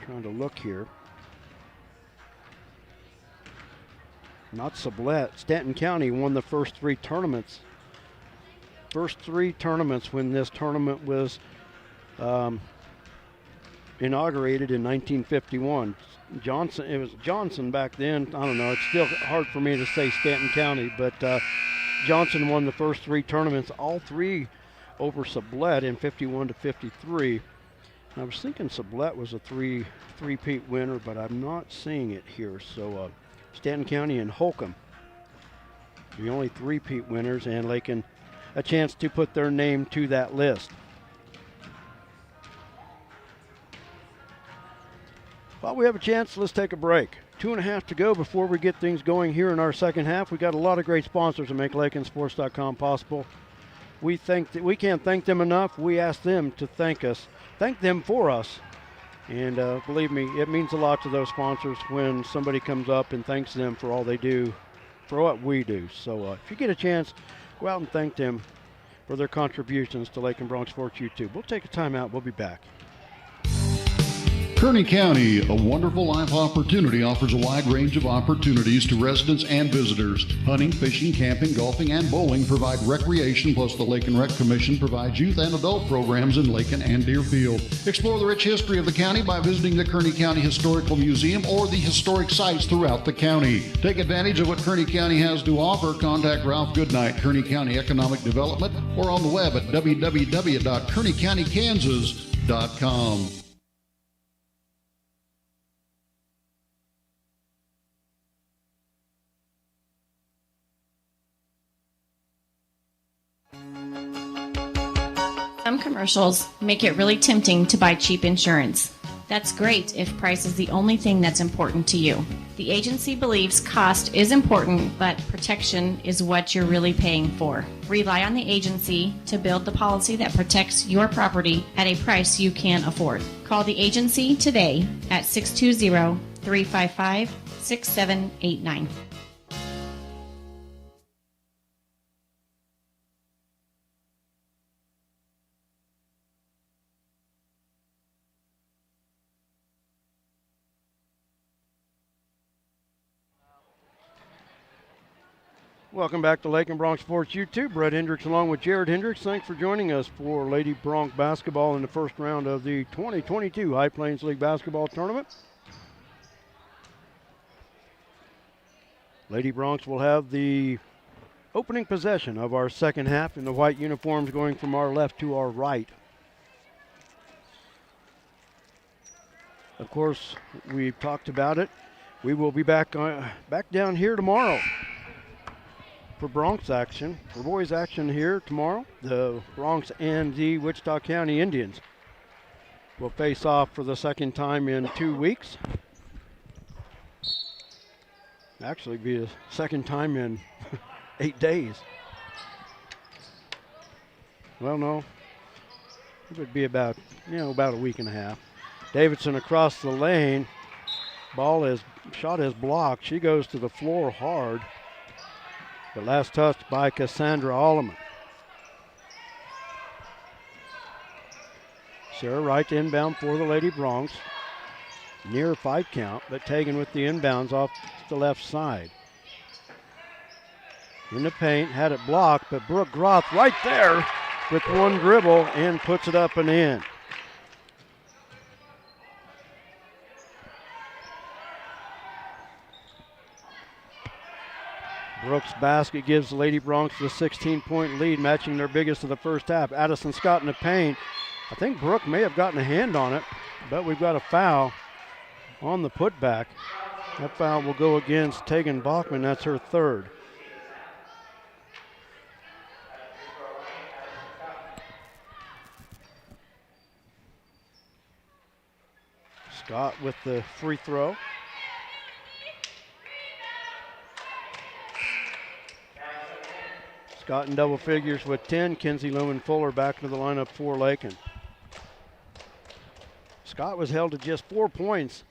Trying to look here. Not Sublette. Stanton County won the first 3 tournaments. First 3 tournaments when this tournament was inaugurated in 1951. It was Johnson back then. I don't know. It's still hard for me to say Stanton County, but Johnson won the first 3 tournaments, all 3 over Sublette in 51 to 53. And I was thinking Sublette was a three-peat winner, but I'm not seeing it here. So Stanton County and Holcomb, the only three-peat winners, and Lakin a chance to put their name to that list. While we have a chance, let's take a break. 2.5 to go before we get things going here in our second half. We got a lot of great sponsors that make LakinSports.com possible. We can't thank them enough. We ask them to thank them for us. And believe me, it means a lot to those sponsors when somebody comes up and thanks them for all they do, for what we do. So if you get a chance, go out and thank them for their contributions to Lakin Broncs Sports YouTube. We'll take a time out. We'll be back. Kearney County, a wonderful life opportunity, offers a wide range of opportunities to residents and visitors. Hunting, fishing, camping, golfing, and bowling provide recreation, plus the Lake and Rec Commission provides youth and adult programs in Lakin and Deerfield. Explore the rich history of the county by visiting the Kearney County Historical Museum or the historic sites throughout the county. Take advantage of what Kearney County has to offer. Contact Ralph Goodnight, Kearney County Economic Development, or on the web at www.kearneycountykansas.com. Some commercials make it really tempting to buy cheap insurance. That's great if price is the only thing that's important to you. The agency believes cost is important, but protection is what you're really paying for. Rely on the agency to build the policy that protects your property at a price you can afford. Call the agency today at 620-355-6789. Welcome back to Lakin Broncs Sports YouTube. Brett Hendricks along with Jared Hendricks. Thanks for joining us for Lady Bronc basketball in the first round of the 2022 High Plains League basketball tournament. Lady Broncs will have the opening possession of our second half in the white uniforms, going from our left to our right. Of course, we've talked about it. We will be back down here tomorrow for Bronx action, for boys action here tomorrow. The Bronx and the Wichita County Indians will face off for the second time in 2 weeks. Actually, be the second time in 8 days. Well, no, it would be about a week and a half. Davidson across the lane. Shot is blocked. She goes to the floor hard. But last touched by Cassandra Alleman. Sarah Wright to inbound for the Lady Bronx. Near 5 count, but taken with the inbounds off the left side. In the paint, had it blocked, but Brooke Groth right there with one dribble and puts it up and in. Brooks' basket gives the Lady Bronx the 16-point lead, matching their biggest of the first half. Addison Scott in the paint. I think Brooke may have gotten a hand on it, but we've got a foul on the putback. That foul will go against Tegan Bachman. That's her third. Scott with the free throw. Scott in double figures with 10. Kinsey Lumen Fuller back into the lineup for Lakin. Scott was held to just 4 points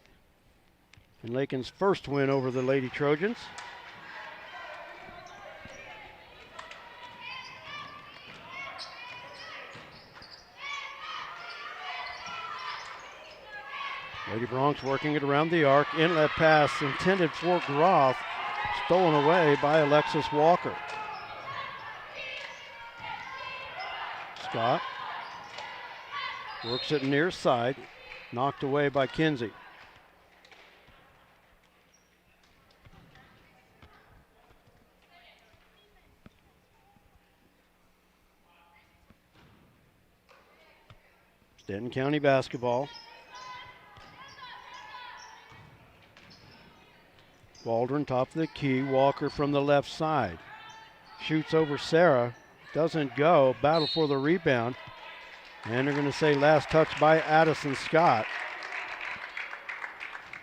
in Lakin's first win over the Lady Trojans. Lady Bronx working it around the arc. Inlet pass intended for Groth. Stolen away by Alexis Walker. Scott works it near side. Knocked away by Kinsey. Stanton County basketball. Waldron top of the key. Walker from the left side. Shoots over Sarah. Doesn't go. Battle for the rebound. And they're going to say last touch by Addison Scott.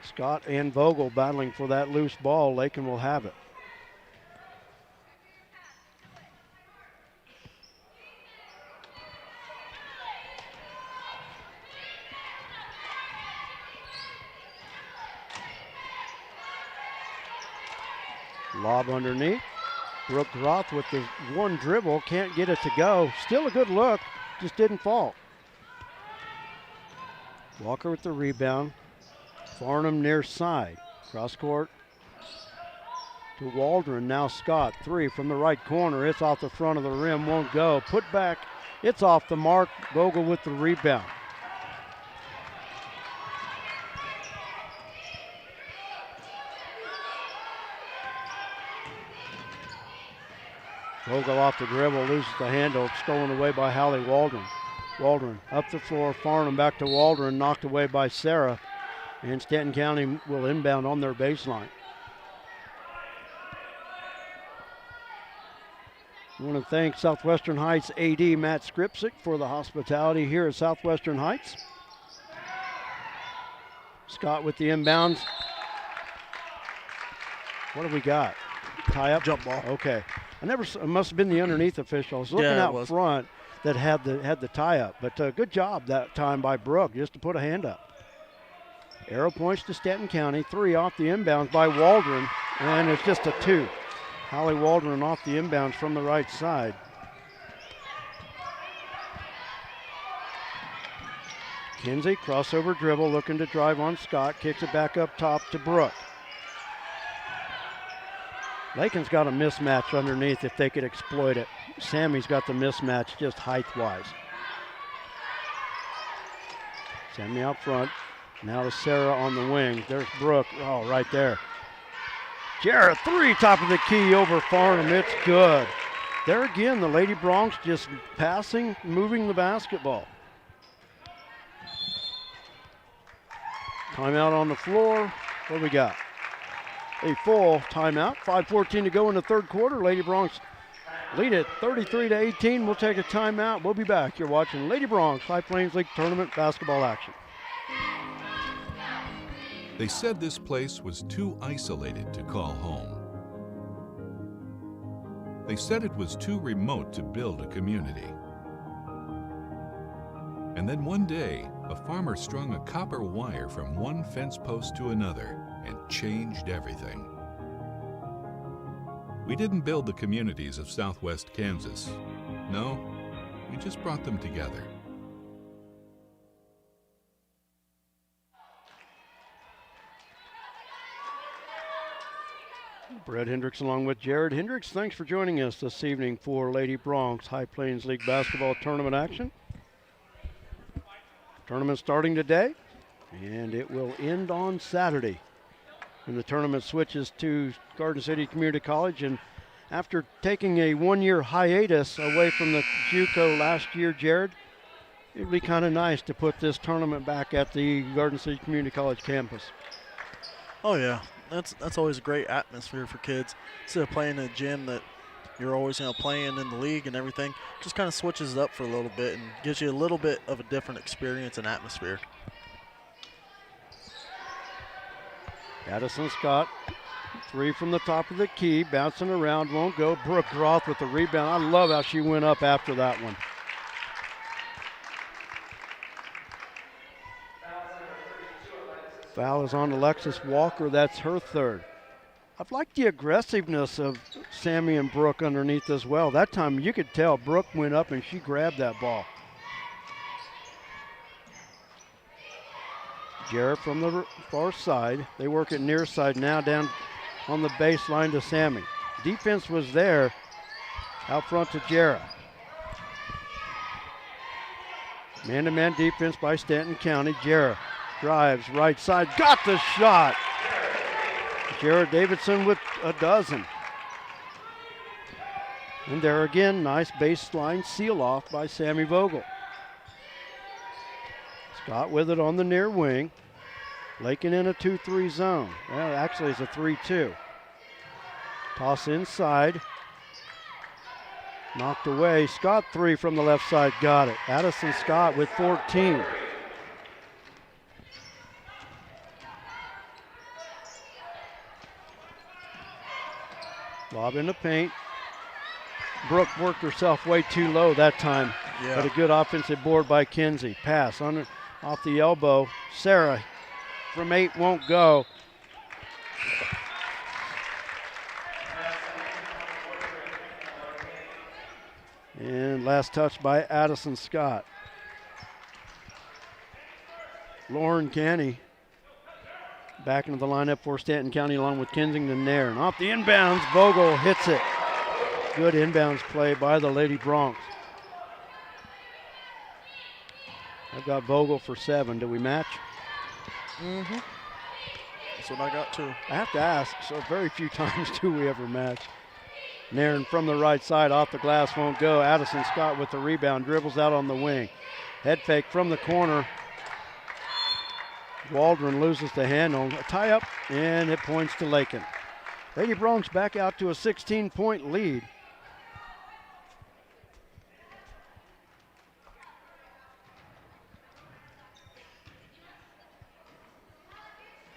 Scott and Vogel battling for that loose ball. Lakin will have it. Lob underneath. Brooke Groth with the one dribble, can't get it to go. Still a good look, just didn't fall. Walker with the rebound. Farnham near side. Cross court to Waldron. Now Scott, 3 from the right corner. It's off the front of the rim, won't go. Put back, it's off the mark. Vogel with the rebound. Vogel off the dribble, loses the handle, stolen away by Hallie Waldron. Waldron up the floor, Farnham back to Waldron, knocked away by Sarah. And Stanton County will inbound on their baseline. I want to thank Southwestern Heights AD Matt Skripczyk for the hospitality here at Southwestern Heights. Scott with the inbounds. What have we got? Tie up? Jump ball. Okay. It must have been the underneath official. I was looking out front that had the tie up, but good job that time by Brooke just to put a hand up. Arrow points to Stanton County. 3 off the inbounds by Waldron, and it's just a 2. Hallie Waldron off the inbounds from the right side. Kinsey, crossover dribble, looking to drive on Scott, kicks it back up top to Brooke. Lakin's got a mismatch underneath if they could exploit it. Sammy's got the mismatch just height-wise. Sammy out front. Now to Sarah on the wing. There's Brooke. Oh, right there. Jarrett, 3, top of the key over Farnham. It's good. There again, the Lady Bronx just passing, moving the basketball. Timeout on the floor. What do we got? A full timeout. 5:14 to go in the third quarter. Lady Bronx lead it 33-18. We'll take a timeout. We'll be back. You're watching Lady Bronx High Plains League Tournament basketball action. They said this place was too isolated to call home. They said it was too remote to build a community. And then one day, a farmer strung a copper wire from one fence post to another and changed everything. We didn't build the communities of Southwest Kansas. No, we just brought them together. Brett Hendricks along with Jared Hendricks. Thanks for joining us this evening for Lady Bronx High Plains League basketball tournament action. Tournament starting today, and it will end on Saturday when the tournament switches to Garden City Community College. And after taking a one-year hiatus away from the JUCO last year, Jared, it'd be kind of nice to put this tournament back at the Garden City Community College campus. Oh yeah, that's always a great atmosphere for kids. Instead of playing in a gym that you're always playing in the league and everything, just kind of switches it up for a little bit and gives you a little bit of a different experience and atmosphere. Addison Scott, three from the top of the key, bouncing around, won't go. Brooke Groth with the rebound. I love how she went up after that one. Foul is on Alexis Walker. That's her third. I've liked the aggressiveness of Sammy and Brooke underneath as well. That time you could tell Brooke went up and she grabbed that ball. Jarrett from the far side. They work it near side now down on the baseline to Sammy. Defense was there out front to Jarrett. Man-to-man defense by Stanton County. Jarrett drives right side, got the shot. Jared Davidson with a dozen. And there again, nice baseline seal off by Sammy Vogel. Scott with it on the near wing. Lakin in a 2-3 zone. Well, actually it's a 3-2. Toss inside. Knocked away. Scott three from the left side, got it. Addison Scott with 14. Lob in the paint. Brooke worked herself way too low that time. Yeah. But a good offensive board by Kinsey. Pass off the elbow. Sarah from 8 won't go. And last touch by Addison Scott. Lauren Canny back into the lineup for Stanton County along with Kensington Nair. And off the inbounds, Vogel hits it. Good inbounds play by the Lady Bronx. I've got Vogel for 7. Do we match? Mm-hmm. That's what I got too. I have to ask, so very few times do we ever match. Nairn from the right side, off the glass, won't go. Addison Scott with the rebound, dribbles out on the wing. Head fake from the corner. Waldron loses the handle. A tie up, and it points to Lakin. Lady Bronx back out to a 16-point lead.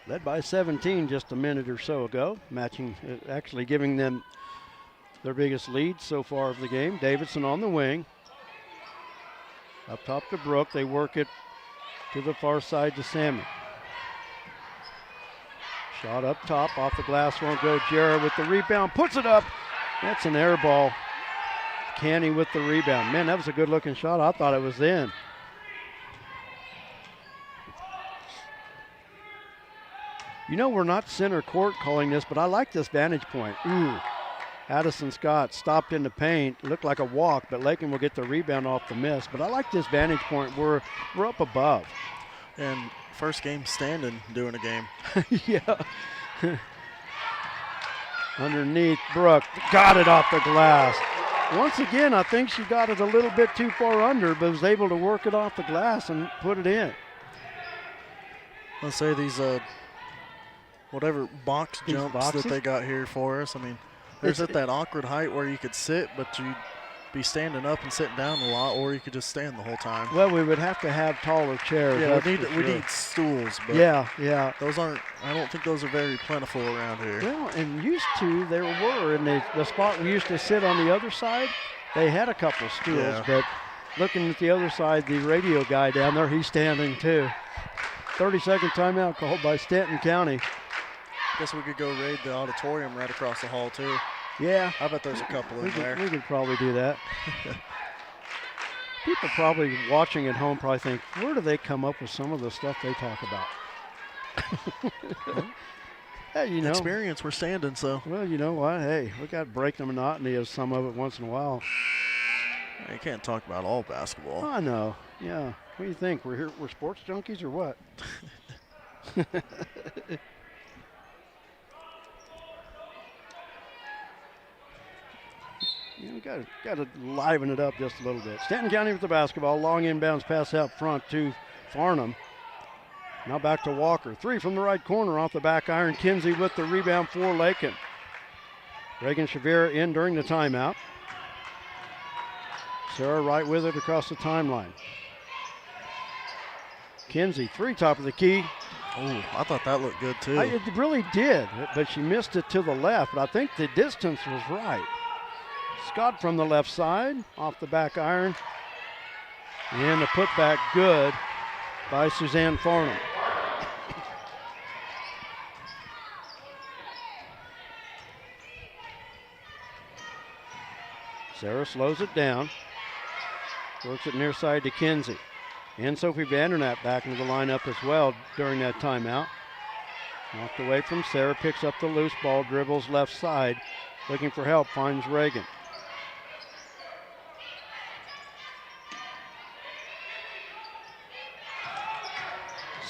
Led by 17 just a minute or so ago, matching, actually giving them their biggest lead so far of the game. Davidson on the wing. Up top to Brooke. They work it to the far side to Sammy. Shot up top, off the glass, won't go. Jarrett with the rebound, puts it up. That's an air ball. Canny with the rebound. Man, that was a good looking shot. I thought it was in. You know, we're not center court calling this, but I like this vantage point. Ooh. Addison Scott stopped in the paint. Looked like a walk, but Lakin will get the rebound off the miss. But I like this vantage point. We're up above. And first game Stanton doing a game. Yeah. Underneath, Brooke got it off the glass. Once again, I think she got it a little bit too far under, but was able to work it off the glass and put it in. Let's say these whatever box These jumps boxes? that they got here for us. I mean, there's at that awkward height where you could sit, but you'd be standing up and sitting down a lot, or you could just stand the whole time. Well, we would have to have taller chairs. Yeah, that's we for need sure. stools, but Yeah. those aren't. I don't think those are very plentiful around here. Well, and used to there were, and the spot we used to sit on the other side, they had a couple stools, Yeah. but looking at the other side, the radio guy down there, he's standing too. 30-second timeout called by Stanton County. Guess we could go raid the auditorium right across the hall too. Yeah, I bet there's a couple in there. we could probably do that. People probably watching at home probably think, where do they come up with some of the stuff they talk about? Hey, you know. Experience, we're standing, so. Well, you know what? Hey, we got to break the monotony of some of it once in a while. You can't talk about all basketball. I know. Yeah. What do you think? We're sports junkies or what? You know, got to liven it up just a little bit. Stanton County with the basketball. Long inbounds pass out front to Farnham. Now back to Walker. 3 from the right corner off the back iron. Kinsey with the rebound for Lakin. Reagan Shavira in during the timeout. Sarah right with it across the timeline. Kinsey, 3 top of the key. Oh, I thought that looked good too. It really did, but she missed it to the left. But I think the distance was right. Scott from the left side, off the back iron. And the putback good by Suzanne Farnham. Sarah slows it down. Works it near side to Kinsey. And Sophie Vandernap back into the lineup as well during that timeout. Knocked away from Sarah, picks up the loose ball, dribbles left side. Looking for help, finds Reagan.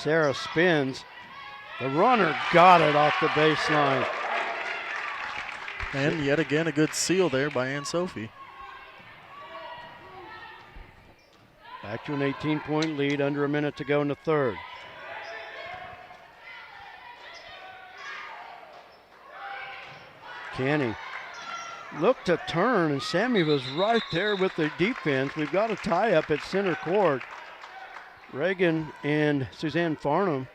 Sarah spins. The runner got it off the baseline. And yet again, a good seal there by Ann Sophie. Back to an 18-point lead, under a minute to go in the third. Canny looked to turn, and Sammy was right there with the defense. We've got a tie-up at center court. Reagan and Suzanne Farnham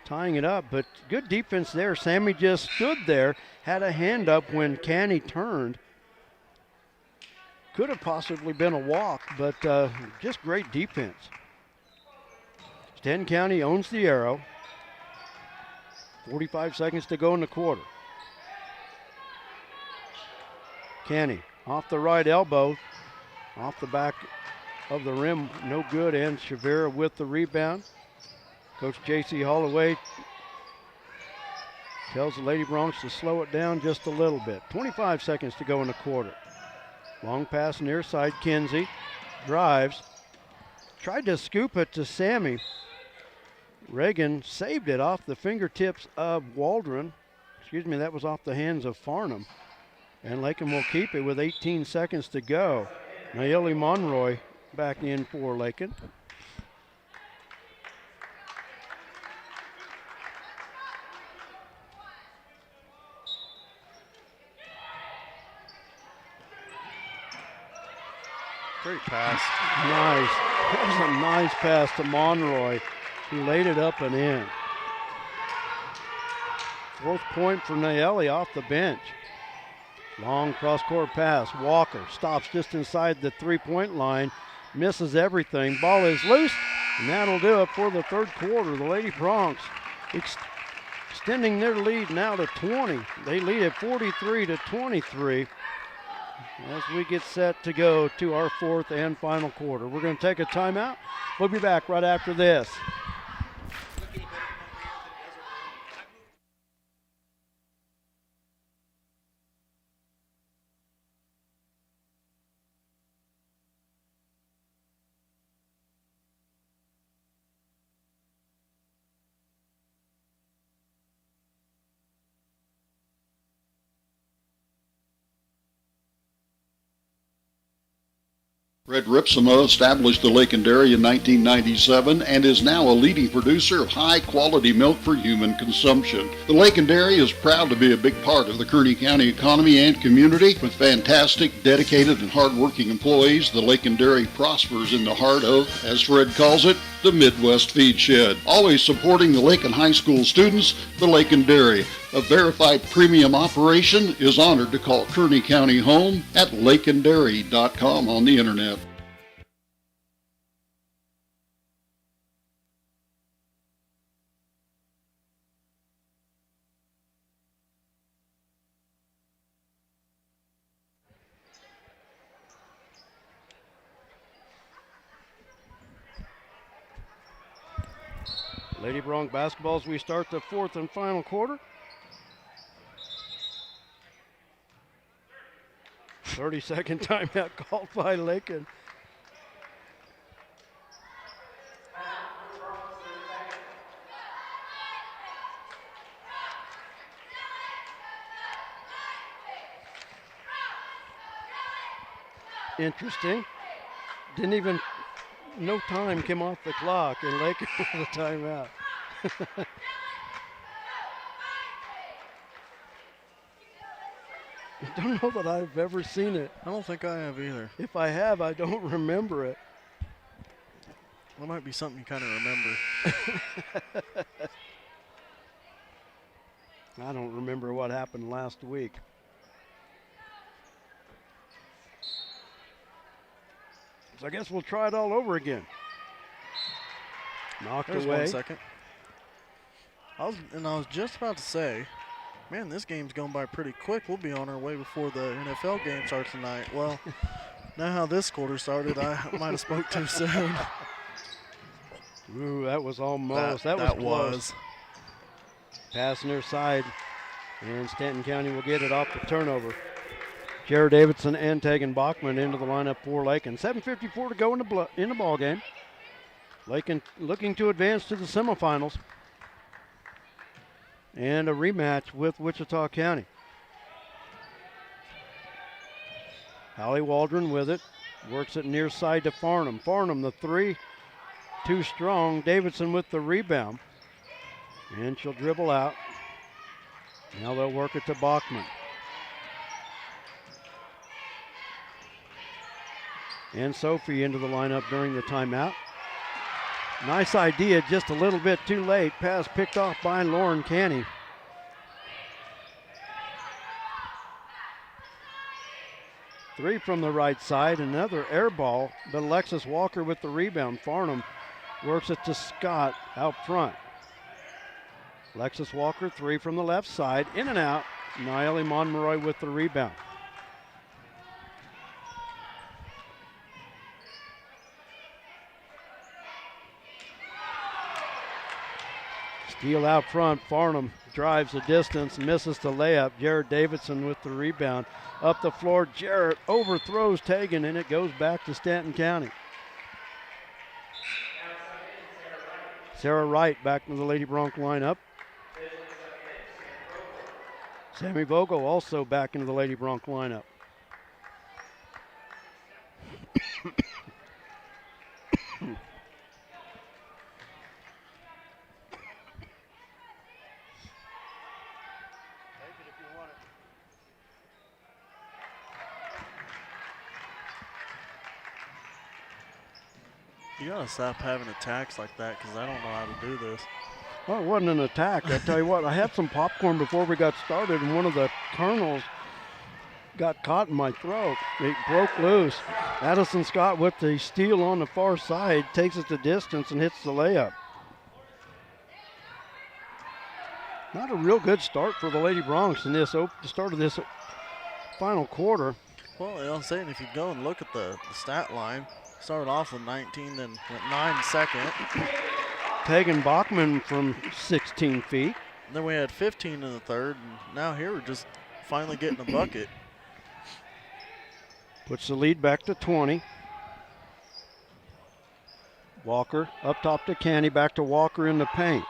tying it up, but good defense there. Sammy just stood there, had a hand up when Canny turned. Could have possibly been a walk, but just great defense. Stanton County owns the arrow. 45 seconds to go in the quarter. Canny off the right elbow, off the back of the rim, no good, and Shavira with the rebound. Coach J.C. Holloway tells the Lady Broncs to slow it down just a little bit. 25 seconds to go in the quarter. Long pass near side, Kinsey drives, tried to scoop it to Sammy. Reagan saved it off the fingertips of Waldron. Excuse me, that was off the hands of Farnham. And Lakin will keep it with 18 seconds to go. Nayeli Monroy back in for Lakin. Great pass. Nice. That was a nice pass to Monroy. He laid it up and in. 4th point for Nayeli off the bench. Long cross-court pass. Walker stops just inside the 3-point line. Misses everything. Ball is loose, and that'll do it for the third quarter. The Lady Broncs extending their lead now to 20. They lead at 43-23 as we get set to go to our 4th and final quarter. We're going to take a timeout. We'll be back right after this. Fred Ripsema established the Lakin Dairy in 1997 and is now a leading producer of high-quality milk for human consumption. The Lakin Dairy is proud to be a big part of the Kearney County economy and community. With fantastic, dedicated, and hard-working employees, the Lakin Dairy prospers in the heart of, as Fred calls it, the Midwest Feed Shed. Always supporting the Lakin High School students, the Lakin Dairy, a verified premium operation, is honored to call Kearney County home at lakindairy.com on the internet. Lady Bronc basketball as we start the fourth and final quarter. 30-second timeout called by Lakin. Interesting. Didn't even, no time came off the clock and Lakin with a timeout. I don't know that I've ever seen it. I don't think I have either. If I have, I don't remember it. That might be something you kind of remember. I don't remember what happened last week. So I guess we'll try it all over again. Knocked There's away. 1 second. I was just about to say, man, this game's going by pretty quick. We'll be on our way before the NFL game starts tonight. Well, now how this quarter started, I might have spoke too soon. Ooh, that was almost. That was close. Pass near side, and Stanton County will get it off the turnover. Jared Davidson and Tegan Bachman into the lineup for Lakin. 7:54 to go in the ball game. Lakin looking to advance to the semifinals and a rematch with Wichita County. Hallie Waldron with it, works it near side to Farnham. Farnham the three, too strong. Davidson with the rebound, and she'll dribble out. Now they'll work it to Bachman. And Sophie into the lineup during the timeout. Nice idea, just a little bit too late. Pass picked off by Lauren Canny. Three from the right side, another air ball, but Alexis Walker with the rebound. Farnham works it to Scott out front. Alexis Walker, three from the left side, in and out. Naeli Monroy with the rebound. Steal out front. Farnham drives the distance, misses the layup. Jared Davidson with the rebound. Up the floor, Jarrett overthrows Tegan, and it goes back to Stanton County. Sarah Wright back to the Lady Bronc lineup. Sammy Vogel also back into the Lady Bronc lineup. You gotta stop having attacks like that because I don't know how to do this. Well, it wasn't an attack. I tell you what, I had some popcorn before we got started, and one of the kernels got caught in my throat. It broke loose. Addison Scott with the steal on the far side, takes it the distance and hits the layup. Not a real good start for the Lady Broncs in this start of this final quarter. Well, I'm saying if you go and look at the stat line, started off with 19, then went 9 second. Tegan Bachman from 16 feet. And then we had 15 in the third, and now here we're just finally getting a bucket. Puts the lead back to 20. Walker up top to Canny, back to Walker in the paint.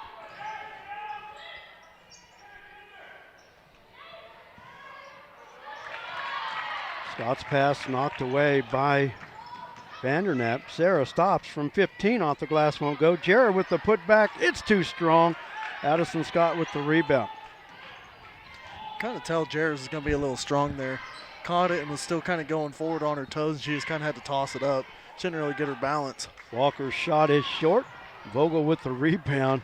Scott's pass knocked away by Vandernap. Sarah stops from 15 off the glass, won't go. Jarrett with the putback. It's too strong. Addison Scott with the rebound. Kind of tell Jarrett is going to be a little strong there. Caught it and was still kind of going forward on her toes. She just kind of had to toss it up. She didn't really get her balance. Walker's shot is short. Vogel with the rebound.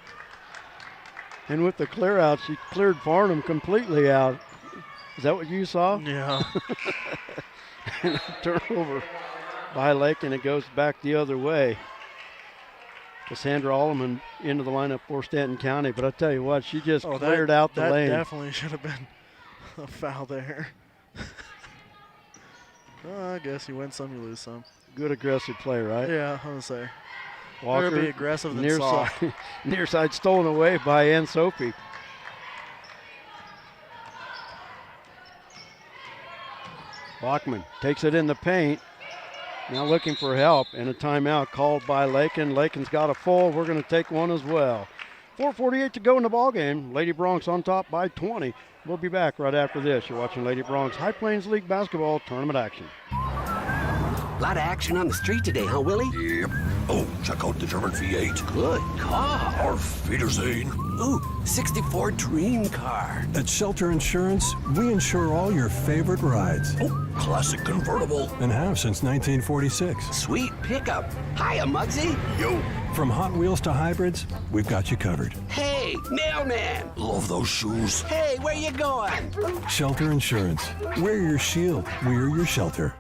And with the clear out, she cleared Farnham completely out. Is that what you saw? Yeah. Turnover by Lakin, and it goes back the other way. Cassandra Alleman into the lineup for Stanton County, but I tell you what, she just cleared out the lane. That definitely should have been a foul there. I guess you win some, you lose some. Good aggressive play, right? Yeah, I was say. Walker, better be aggressive than soft. Near side stolen away by Ann Sophie. Bachman takes it in the paint. Now looking for help, and a timeout called by Lakin. Lakin's got a full. We're going to take one as well. 4:48 to go in the ballgame. Lady Bronx on top by 20. We'll be back right after this. You're watching Lady Bronx High Plains League basketball tournament action. A lot of action on the street today, huh, Willie? Yep. Oh, check out the German V8. Good car. Auf Wiedersehen. Ooh, 64 dream car. At Shelter Insurance, we insure all your favorite rides. Oh, classic convertible. And have since 1946. Sweet pickup. Hiya, Muggsy. Yo. From Hot Wheels to hybrids, we've got you covered. Hey, mailman. Love those shoes. Hey, where you going? Shelter Insurance. We're your shield. We're your shelter.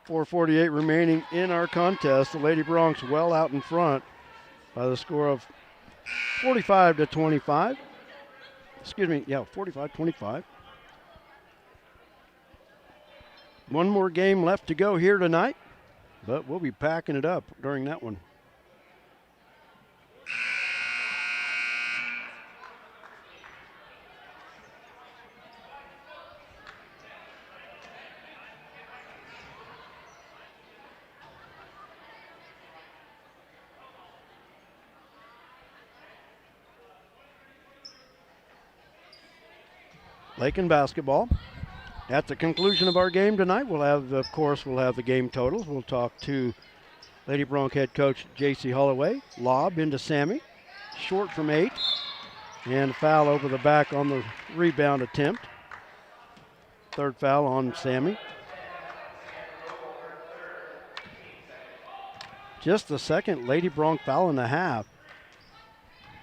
.448 remaining in our contest. The Lady Bronx well out in front by the score of 45-25. Excuse me, 45-25. One more game left to go here tonight, but we'll be packing it up during that one. Lakin basketball. At the conclusion of our game tonight, we'll have the game totals. We'll talk to Lady Bronx head coach J.C. Holloway. Lob into Sammy, short from 8, and foul over the back on the rebound attempt. Third foul on Sammy. Just the second Lady Bronx foul and a half.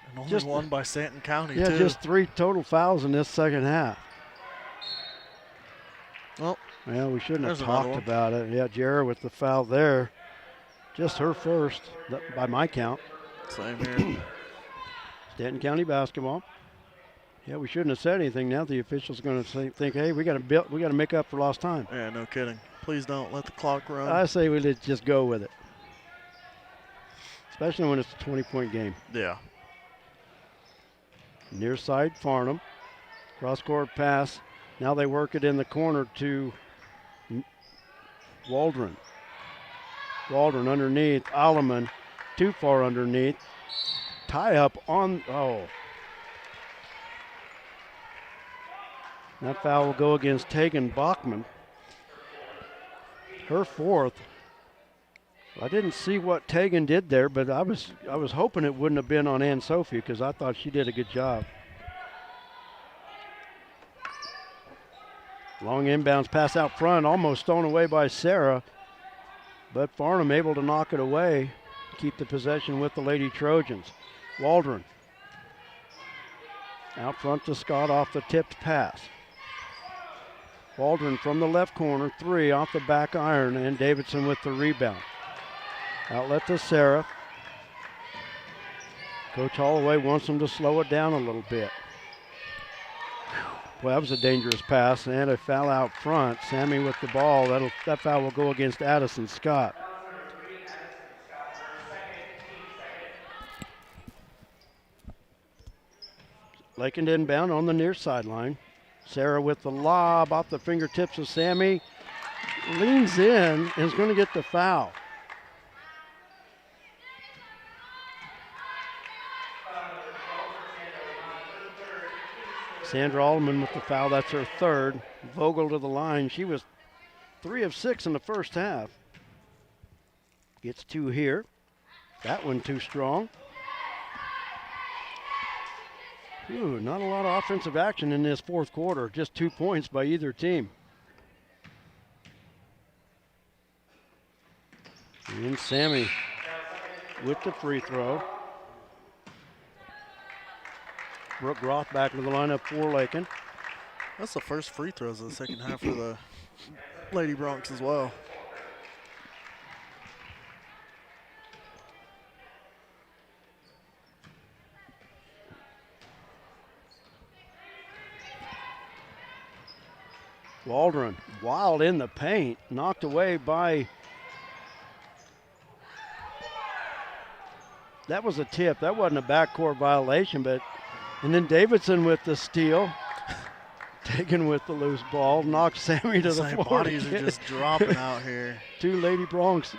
And only one by Stanton County, too. Yeah, just 3 total fouls in this second half. Well, we shouldn't have talked about it. Yeah, Jarrah with the foul there. Just her first, by my count. Same here. Stanton County basketball. Yeah, we shouldn't have said anything. Now the officials are going to think, hey, we got to make up for lost time. Yeah, no kidding. Please don't let the clock run. I say we just go with it, especially when it's a 20-point game. Yeah. Near side, Farnham. Cross-court pass. Now they work it in the corner to Waldron. Waldron underneath. Alleman too far underneath. Tie up on, That foul will go against Tegan Bachman. Her fourth. I didn't see what Tegan did there, but I was hoping it wouldn't have been on Ann Sophie because I thought she did a good job. Long inbounds pass out front, almost thrown away by Sarah, but Farnham able to knock it away, keep the possession with the Lady Trojans. Waldron out front to Scott off the tipped pass. Waldron from the left corner, 3 off the back iron, and Davidson with the rebound. Outlet to Sarah. Coach Holloway wants them to slow it down a little bit. Well, that was a dangerous pass and a foul out front. Sammy with the ball. That foul will go against Addison Scott. Lakin inbound on the near sideline. Sarah with the lob off the fingertips of Sammy. Leans in and is going to get the foul. Sandra Alderman with the foul. That's her third. Vogel to the line. She was 3 of 6 in the first half. Gets 2 here. That one too strong. Ooh, not a lot of offensive action in this fourth quarter. Just 2 points by either team. And Sammy with the free throw. Brooke Groth back to the lineup for Lakin. That's the first free throws of the second half for the Lady Bronx as well. Waldron, wild in the paint, knocked away by, that was a tip. That wasn't a backcourt violation, but, and then Davidson with the steal, taken with the loose ball, knocks Sammy to the floor. Bodies are just dropping out here. 2 Lady Bronx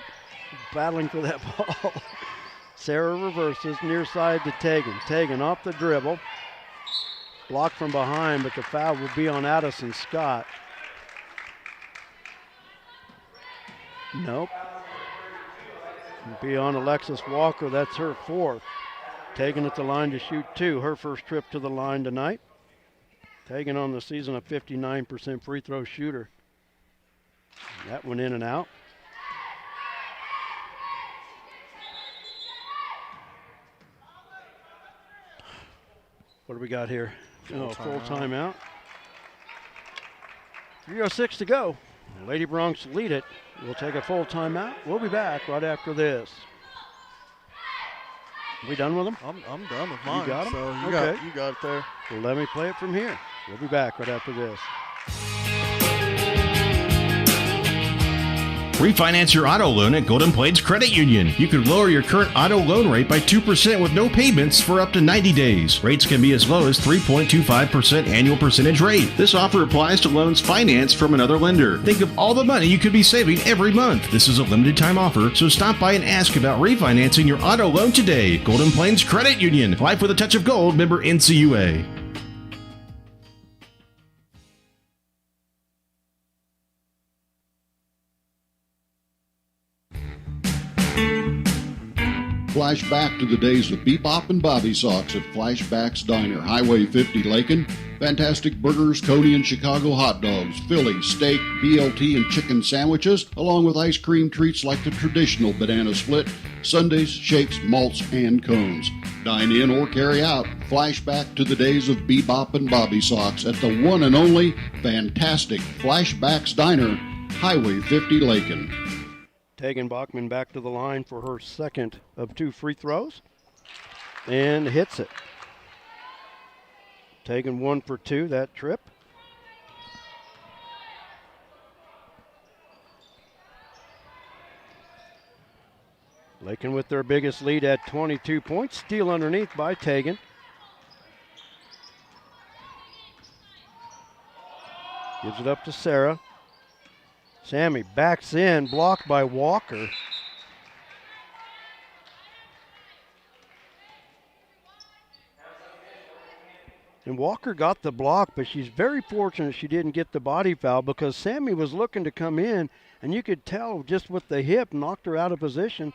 battling for that ball. Sarah reverses, near side to Tegan. Tegan off the dribble. Blocked from behind, but the foul will be on Addison Scott. Nope. Be on Alexis Walker. That's her 4th. Tegan at the line to shoot 2. Her first trip to the line tonight. Tegan on the season a 59% free throw shooter. That one in and out. What do we got here? Full timeout. 3:06 to go. Lady Bronx lead it. We'll take a full timeout. We'll be back right after this. We done with them? I'm done with mine. You got them? So you got it there. Well, let me play it from here. We'll be back right after this. Refinance your auto loan at Golden Plains Credit Union. You could lower your current auto loan rate by 2% with no payments for up to 90 days. Rates can be as low as 3.25% annual percentage rate. This offer applies to loans financed from another lender. Think of all the money you could be saving every month. This is a limited time offer, so stop by and ask about refinancing your auto loan today. Golden Plains Credit Union. Life with a touch of gold. Member NCUA. Flashback to the days of Bebop and Bobby Socks at Flashback's Diner, Highway 50, Lakin. Fantastic burgers, Coney and Chicago hot dogs, Philly, steak, BLT, and chicken sandwiches, along with ice cream treats like the traditional banana split, sundaes, shakes, malts, and cones. Dine in or carry out. Flashback to the days of Bebop and Bobby Socks at the one and only fantastic Flashback's Diner, Highway 50, Lakin. Tegan Bachman back to the line for her second of 2 free throws and hits it. Tegan 1 for 2 that trip. Lakin with their biggest lead at 22 points. Steal underneath by Tegan. Gives it up to Sarah. Sammy backs in, blocked by Walker. And Walker got the block, but she's very fortunate she didn't get the body foul because Sammy was looking to come in, and you could tell just with the hip knocked her out of position.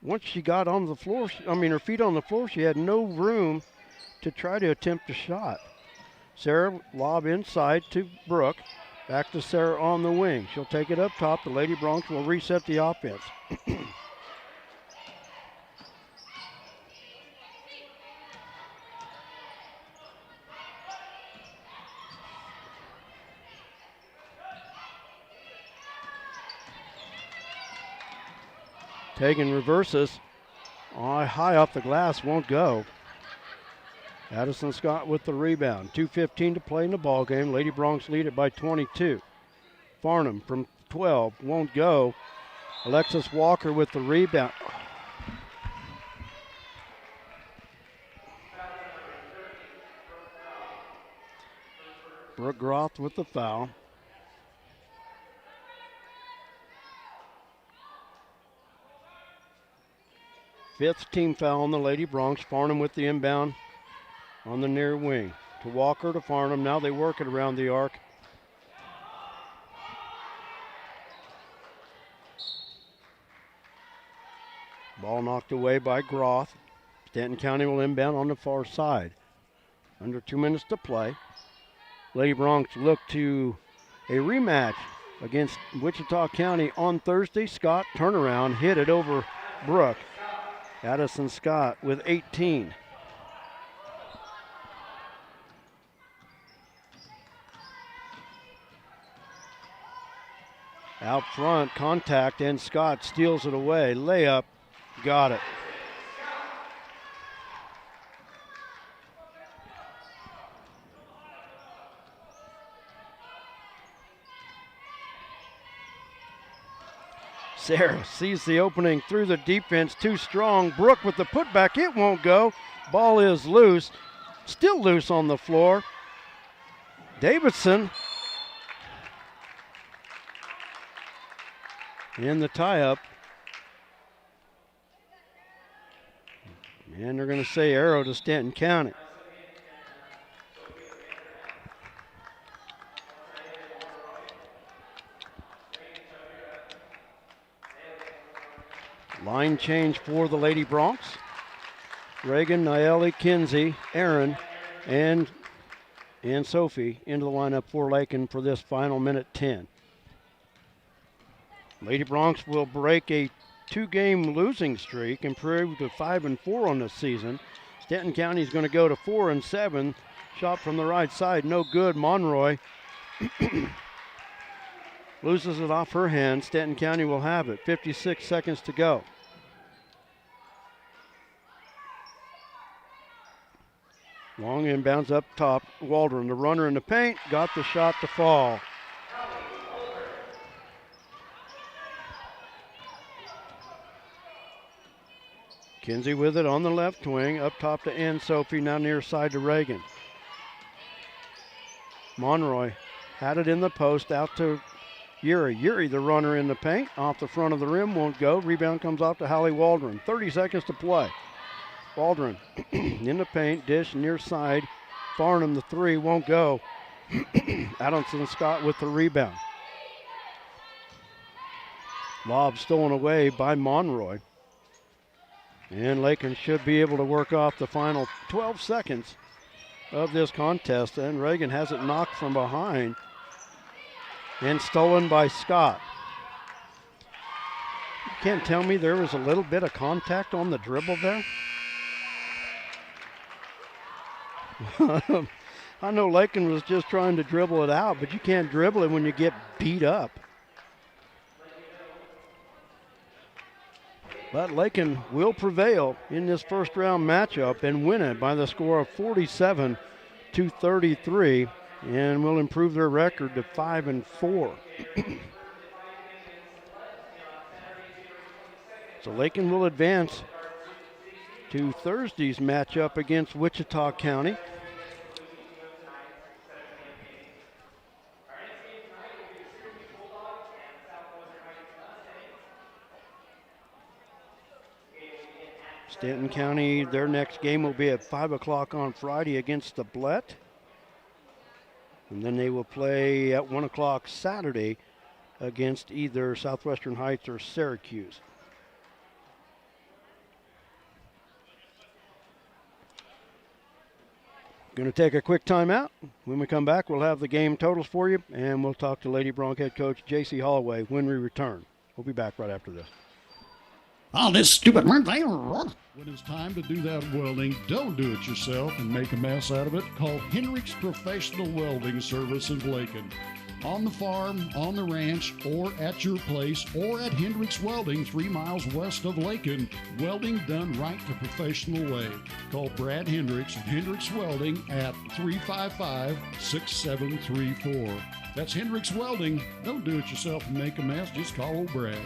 Once she got on the floor, her feet on the floor, she had no room to try to attempt a shot. Sarah lob inside to Brooke. Back to Sarah on the wing. She'll take it up top. The Lady Bronx will reset the offense. Tegan reverses. High off the glass, won't go. Addison Scott with the rebound. 2:15 to play in the ball game. Lady Bronx lead it by 22. Farnham from 12 won't go. Alexis Walker with the rebound. Brooke Groth with the foul. Fifth team foul on the Lady Bronx. Farnham with the inbound on the near wing. to Walker to Farnham. Now they work it around the arc. Ball knocked away by Groth. Stanton County will inbound on the far side. Under 2 minutes to play. Lady Bronx look to a rematch against Wichita County on Thursday. Scott turnaround, hit it over Brook. Addison Scott with 18. Out front, contact, and Scott steals it away. Layup, got it. Sarah sees the opening through the defense, too strong. Brook with the putback, it won't go. Ball is loose, still loose on the floor. Davidson in the tie-up. And they're going to say arrow to Stanton County. Line change for the Lady Bronx. Reagan, Naeli, Kinsey, Aaron, and Sophie into the lineup for Lakin for this final minute 10. Lady Bronx will break a 2-game losing streak, improve to 5-4 on the season. Stanton County is going to go to 4-7. Shot from the right side, no good. Monroy loses it off her hand. Stanton County will have it. 56 seconds to go. Long inbounds up top. Waldron, the runner in the paint, got the shot to fall. Kinsey with it on the left wing, up top to Ann Sophie, now near side to Reagan. Monroy had it in the post, out to Yuri. Yuri, the runner in the paint, off the front of the rim, won't go. Rebound comes off to Hallie Waldron. 30 seconds to play. Waldron in the paint, dish near side. Farnham, the three, won't go. Adamson Scott with the rebound. Lob stolen away by Monroy. And Lakin should be able to work off the final 12 seconds of this contest. And Reagan has it knocked from behind and stolen by Scott. You can't tell me there was a little bit of contact on the dribble there? I know Lakin was just trying to dribble it out, but you can't dribble it when you get beat up. But Lakin will prevail in this first round matchup and win it by the score of 47-33 and will improve their record to 5-4. So Lakin will advance to Thursday's matchup against Wichita County. Stanton County, their next game will be at 5 o'clock on Friday against the Blett. And then they will play at 1 o'clock Saturday against either Southwestern Heights or Syracuse. Going to take a quick timeout. When we come back, we'll have the game totals for you, and we'll talk to Lady Bronx head coach J.C. Holloway when we return. We'll be back right after this. Oh, this stupid When it's time to do that welding, don't do it yourself and make a mess out of it. Call Hendricks Professional Welding Service in Lakin. On the farm, on the ranch, or at your place, or at Hendricks Welding 3 miles west of Lakin. Welding done right the professional way. Call Brad Hendricks of Hendricks Welding at 355-6734. That's Hendricks Welding. Don't do it yourself and make a mess. Just call old Brad.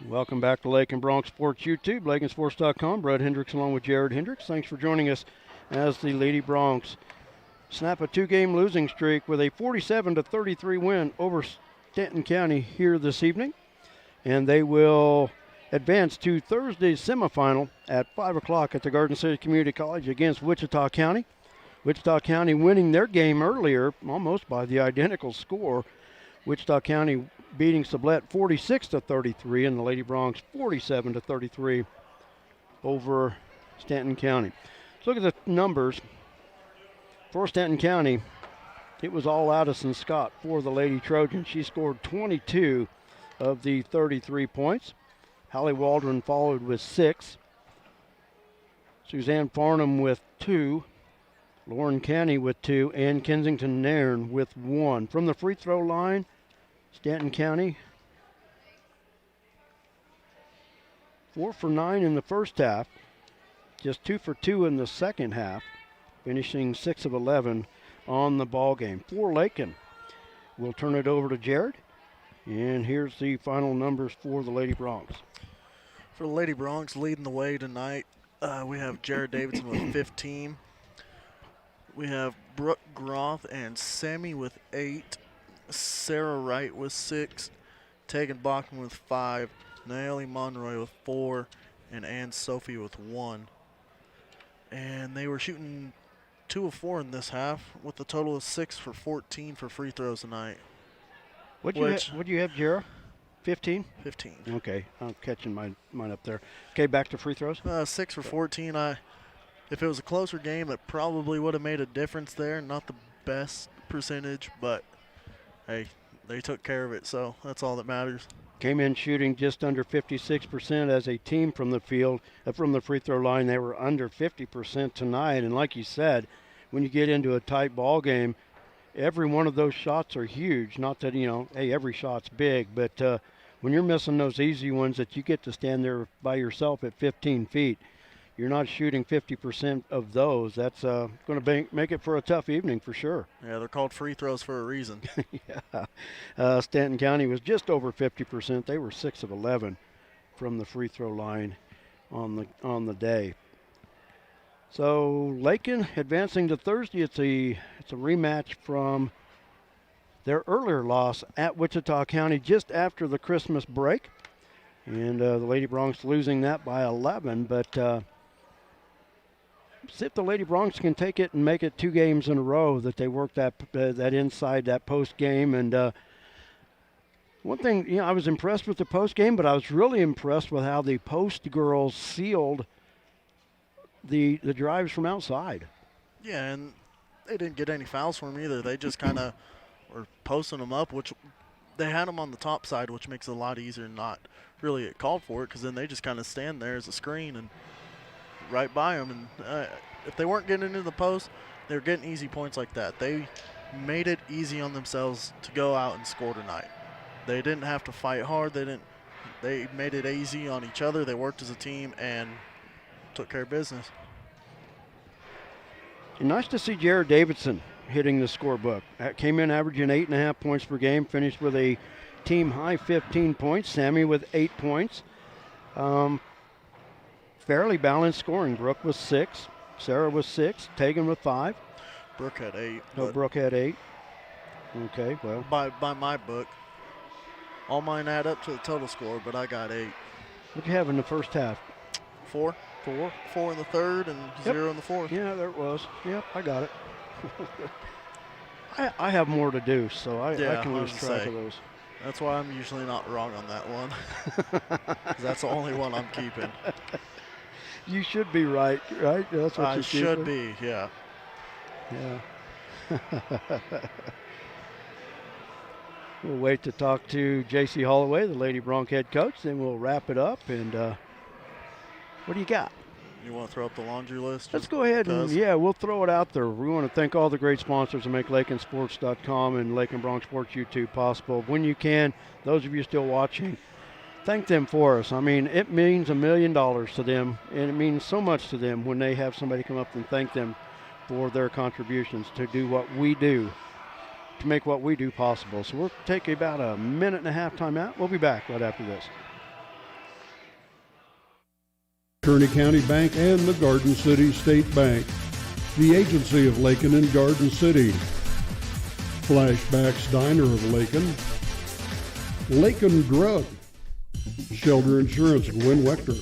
Welcome back to Lakin Bronx Sports YouTube, LakinSports.com. Brad Hendricks along with Jared Hendricks. Thanks for joining us as the Lady Bronx snap a 2-game losing streak with a 47-33 win over Stanton County here this evening. And they will advance to Thursday's semifinal at 5 o'clock at the Garden City Community College against Wichita County. Wichita County winning their game earlier almost by the identical score. Wichita County beating Sublette 46-33 and the Lady Broncs 47-33 over Stanton County. So look at the numbers. For Stanton County, it was all Addison Scott for the Lady Trojans. She scored 22 of the 33 points. Hallie Waldron followed with 6. Suzanne Farnham with 2. Lauren Canny with 2. And Kensington Nairn with 1. From the free throw line, Stanton County 4 for 9 in the first half. Just 2 for 2 in the second half. Finishing 6 of 11 on the ball game. For Lakin, we'll turn it over to Jared. And here's the final numbers for the Lady Broncs. For the Lady Broncs, leading the way tonight, we have Jared Davidson with 15. We have Brooke Groth and Sammy with 8. Sarah Wright with 6. Tegan Bachman with 5. Naomi Monroy with 4. And Ann Sophie with 1. And they were shooting 2 of 4 in this half with a total of 6 for 14 for free throws tonight. What'd you have, Jera? 15? 15. Okay, I'm catching mine up there. Okay, back to free throws. 6 for 14. If it was a closer game, it probably would have made a difference there. Not the best percentage, but hey, they took care of it, so that's all that matters. Came in shooting just under 56% as a team from the field, from the free throw line. They were under 50% tonight, and like you said, when you get into a tight ball game, every one of those shots are huge. Not that, hey, every shot's big, but when you're missing those easy ones that you get to stand there by yourself at 15 feet, you're not shooting 50% of those. That's going to make it for a tough evening for sure. Yeah, they're called free throws for a reason. Yeah. Stanton County was just over 50%. They were 6 of 11 from the free throw line on the day. So Lakin advancing to Thursday. It's a rematch from their earlier loss at Wichita County just after the Christmas break. And the Lady Broncs losing that by 11. But see if the Lady Broncs can take it and make it 2 games in a row that they work that inside, that post game. And one thing, I was impressed with the post game, but I was really impressed with how the post girls sealed the drives from outside. Yeah, and they didn't get any fouls from them either. They just kind of were posting them up, which they had them on the top side, which makes it a lot easier, not really get called for it, because then they just kind of stand there as a screen and right by them. And if they weren't getting into the post, they were getting easy points like that. They made it easy on themselves to go out and score tonight. They didn't have to fight hard. They made it easy on each other. They worked as a team and took care of business. And nice to see Jared Davidson hitting the scorebook. Came in averaging 8.5 points per game, finished with a team high 15 points. Sammy with 8 points. Fairly balanced scoring. Brooke was 6. Sarah was 6. Tegan with 5. Brooke had 8. Oh, Brooke had 8. Okay, well. By my book. All mine add up to the total score, but I got 8. What'd you have in the first half? 4. 4 in the third and 0 in the fourth. Yeah, there it was. Yep, I got it. I have more to do, so I can lose track of those. That's why I'm usually not wrong on that one. 'Cause that's the only one I'm keeping. You should be right? That's what I should be, yeah. Yeah. We'll wait to talk to J.C. Holloway, the Lady Bronc head coach, then we'll wrap it up. And what do you got? You want to throw up the laundry list? Let's go ahead and, we'll throw it out there. We want to thank all the great sponsors that make LakinSports.com and Lakin Bronc Sports YouTube possible. When you can, those of you still watching, thank them for us. I mean, it means $1 million to them, and it means so much to them when they have somebody come up and thank them for their contributions to do what we do, to make what we do possible. So we'll take about a 1.5 minute timeout. We'll be back right after this. Kearney County Bank and the Garden City State Bank, the agency of Lakin and Garden City, Flashbacks Diner of Lakin, Lakin Drug, Shelter Insurance, Gwen Wechter.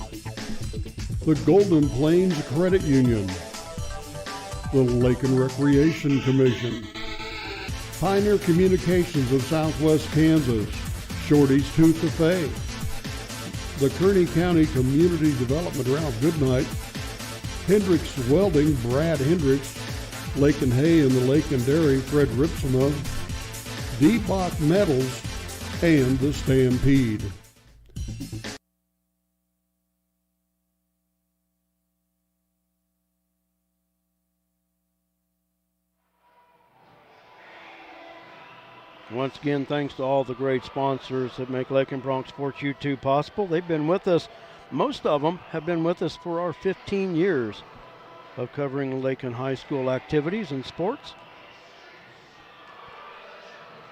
The Golden Plains Credit Union. The Lakin Recreation Commission. Pioneer Communications of Southwest Kansas. Shorty's Tooth Cafe. The Kearney County Community Development Ralph Goodnight. Hendricks Welding, Brad Hendricks. Lakin Hay and the Lakin Dairy, Fred Ripsema. D-Bach Metals, and the Stampede. Once again, thanks to all the great sponsors that make Lakin Bronx Sports U2 possible. They've been with us, most of them have been with us for our 15 years of covering Lakin High School activities and sports.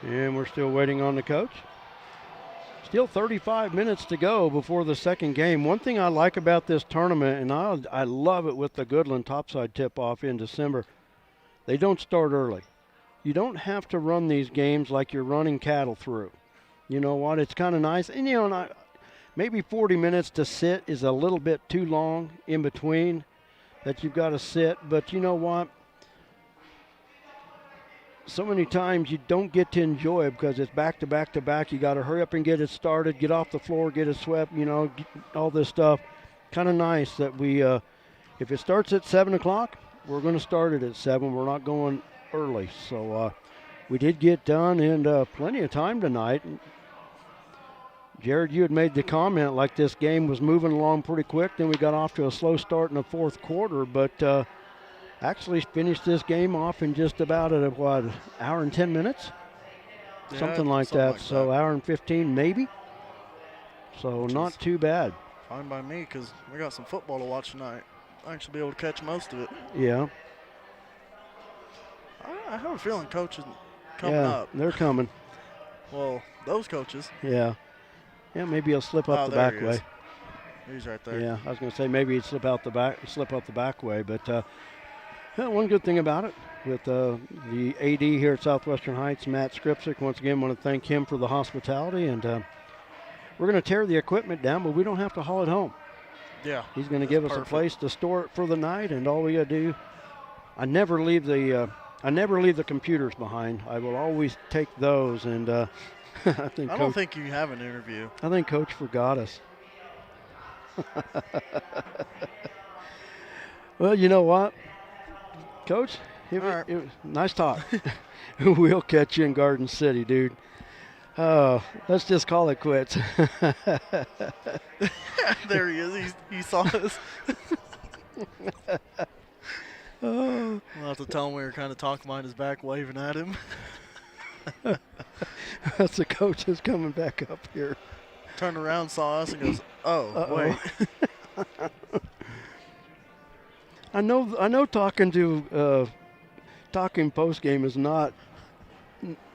And we're still waiting on the coach. Still 35 minutes to go before the second game. One thing I like about this tournament, and I love it with the Goodland topside tip-off in December, they don't start early. You don't have to run these games like you're running cattle through. You know what? It's kind of nice. And, you know, maybe 40 minutes to sit is a little bit too long in between that you've got to sit. But you know what? So many times you don't get to enjoy it because it's back to back to back. You got to hurry up and get it started, get off the floor, get it swept, you know, all this stuff. Kind of nice that we, if it starts at 7 o'clock, we're going to start it at 7. We're not going early. So we did get done in plenty of time tonight. Jared, you had made the comment like this game was moving along pretty quick. Then we got off to a slow start in the fourth quarter, but actually finished this game off in just about an hour and 10 minutes? Yeah, something like that. So hour and 15 maybe. So which not too bad. Fine by me because we got some football to watch tonight. I should be able to catch most of it. Yeah. I have a feeling coach is coming up. They're coming. Well, those coaches. Yeah. Yeah, maybe he'll slip up the back way. He's right there. Yeah, I was going to say maybe he'd slip up the back way, but one good thing about it with the AD here at Southwestern Heights, Matt Skripczyk, once again want to thank him for the hospitality, and we're going to tear the equipment down, but we don't have to haul it home. Yeah. He's going to give us a place to store it for the night, and all we got to do, I never leave the computers behind. I will always take those, and I don't think you have an interview. I think Coach forgot us. Well, you know what, Coach? Nice talk. We'll catch you in Garden City, dude. Let's just call it quits. There he is. He saw us. We'll have to tell him we were kind of talking behind his back, waving at him. That's the coach is coming back up here. Turned around, saw us, and goes, "Oh, wait." I know. Talking post game is not.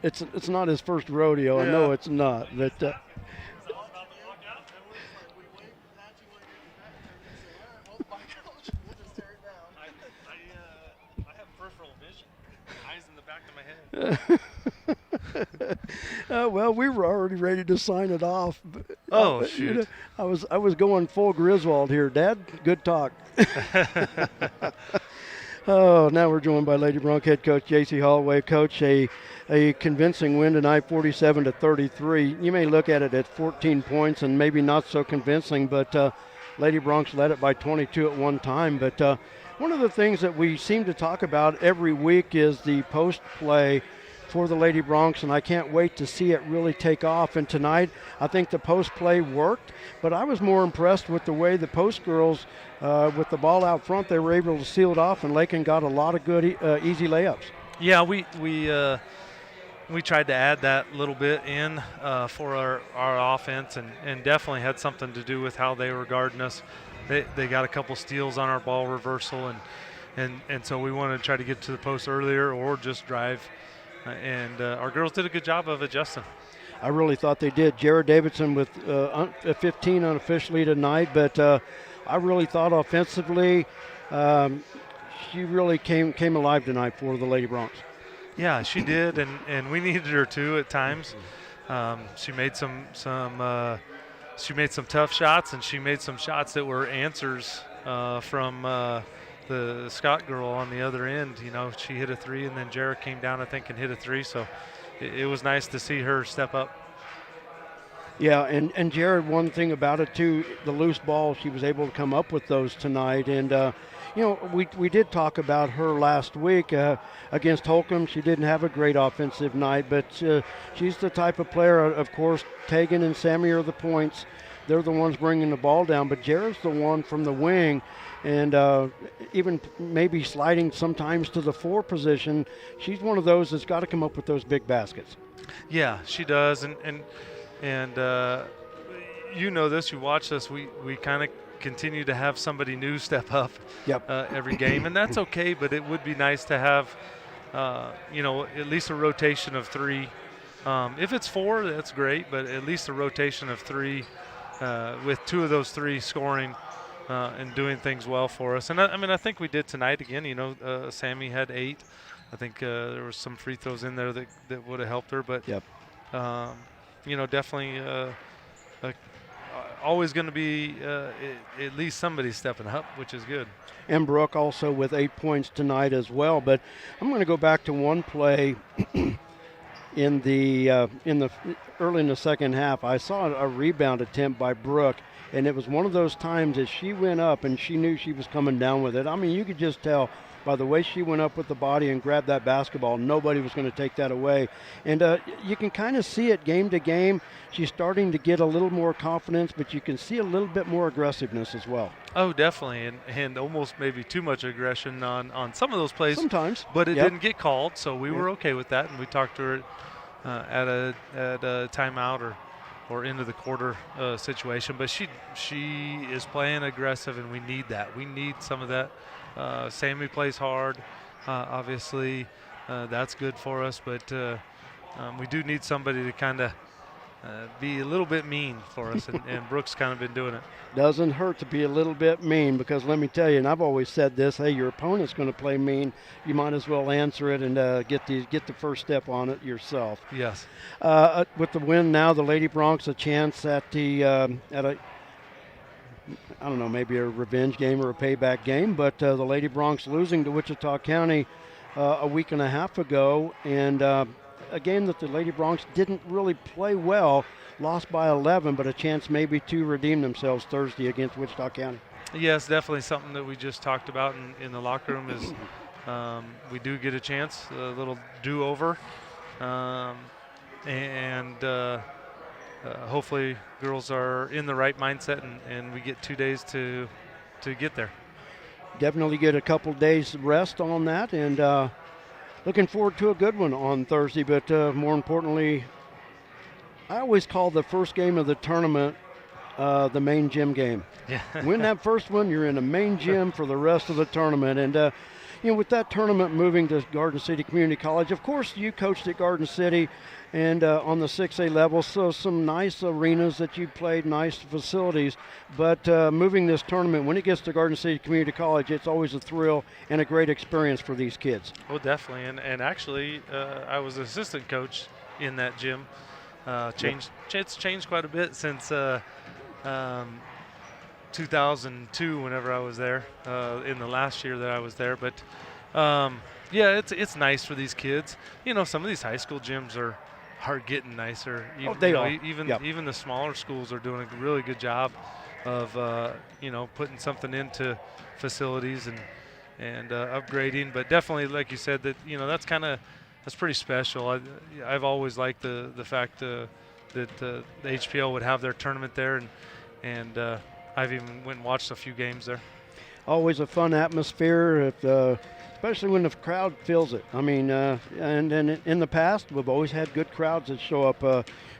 It's not his first rodeo. Yeah. I know it's not. But. Well, we were already ready to sign it off. Oh, shoot. I was going full Griswold here, Dad. Good talk. Oh, now we're joined by Lady Bronc head coach J.C. Holloway. Coach, a convincing win tonight, 47-33. You may look at it at 14 points and maybe not so convincing, but Lady Broncs led it by 22 at one time. But one of the things that we seem to talk about every week is the post play for the Lady Broncs, and I can't wait to see it really take off. And tonight, I think the post play worked, but I was more impressed with the way the post girls, with the ball out front, they were able to seal it off, and Lakin got a lot of good easy layups. Yeah, we tried to add that little bit in for our offense, and definitely had something to do with how they were guarding us. They got a couple steals on our ball reversal, and so we wanted to try to get to the post earlier or just drive. And our girls did a good job of adjusting. I really thought they did. Jared Davidson with 15 unofficially tonight, but I really thought offensively she really came alive tonight for the Lady Broncs. Yeah, she did, and we needed her too at times. She made some she made some tough shots, and she made some shots that were answers from the Scott girl on the other end. You know, she hit a 3, and then Jarrett came down, I think, and hit a 3. So it was nice to see her step up. Yeah, and Jared, one thing about it too, the loose ball, she was able to come up with those tonight. And, you know, we did talk about her last week against Holcomb. She didn't have a great offensive night, but she's the type of player, of course, Tegan and Sammy are the points. They're the ones bringing the ball down, but Jared's the one from the wing and even maybe sliding sometimes to the 4 position. She's one of those that's got to come up with those big baskets. Yeah, she does. And you know this, you watch this, we kind of continue to have somebody new step up every game, and that's okay, but it would be nice to have, you know, at least a rotation of 3. If it's 4, that's great, but at least a rotation of 3 with 2 of those 3 scoring and doing things well for us. And, I mean, I think we did tonight again. You know, Sammy had 8. I think there was some free throws in there that would have helped her, but you know, definitely always going to be at least somebody stepping up, which is good. And Brooke also with 8 points tonight as well. But I'm going to go back to one play in the early in the second half. I saw a rebound attempt by Brooke, and it was one of those times that she went up and she knew she was coming down with it. I mean, you could just tell by the way she went up with the body and grabbed that basketball, nobody was going to take that away. And you can kind of see it game to game. She's starting to get a little more confidence, but you can see a little bit more aggressiveness as well. Oh, definitely, and almost maybe too much aggression on some of those plays. Sometimes. But it didn't get called, so we were okay with that, and we talked to her at a timeout or into the quarter situation. But she is playing aggressive, and we need that. We need some of that. Sammy plays hard, obviously. That's good for us, but we do need somebody to kind of be a little bit mean for us, and Brooke's kind of been doing it. Doesn't hurt to be a little bit mean, because let me tell you, and I've always said this, hey, your opponent's going to play mean. You might as well answer it and get the first step on it yourself. Yes. With the win now, the Lady Broncs a chance at a I don't know, maybe a revenge game or a payback game, but the Lady Broncs losing to Wichita County a week and a half ago, and a game that the Lady Broncs didn't really play well, lost by 11, but a chance maybe to redeem themselves Thursday against Wichita County. Yes, definitely something that we just talked about in the locker room is we do get a chance, a little do-over, and hopefully girls are in the right mindset, and we get 2 days to get there. Definitely get a couple days rest on that, and looking forward to a good one on Thursday. But more importantly, I always call the first game of the tournament the main gym game. Yeah. Win that first one, you're in the main gym for the rest of the tournament. And you know, with that tournament moving to Garden City Community College, of course you coached at Garden City and on the 6A level, so some nice arenas that you played, nice facilities. But moving this tournament, when it gets to Garden City Community College, it's always a thrill and a great experience for these kids. Oh, definitely. And actually, I was assistant coach in that gym. It's changed quite a bit since 2002, whenever I was there, in the last year that I was there. But yeah, it's nice for these kids. You know, some of these high school gyms are getting nicer. Even the smaller schools are doing a really good job of you know, putting something into facilities and upgrading. But definitely, like you said, that, you know, that's pretty special. I've always liked the fact that the HPL would have their tournament there, and I've even went and watched a few games there. Always a fun atmosphere, especially when the crowd fills it. I mean, and in the past, we've always had good crowds that show up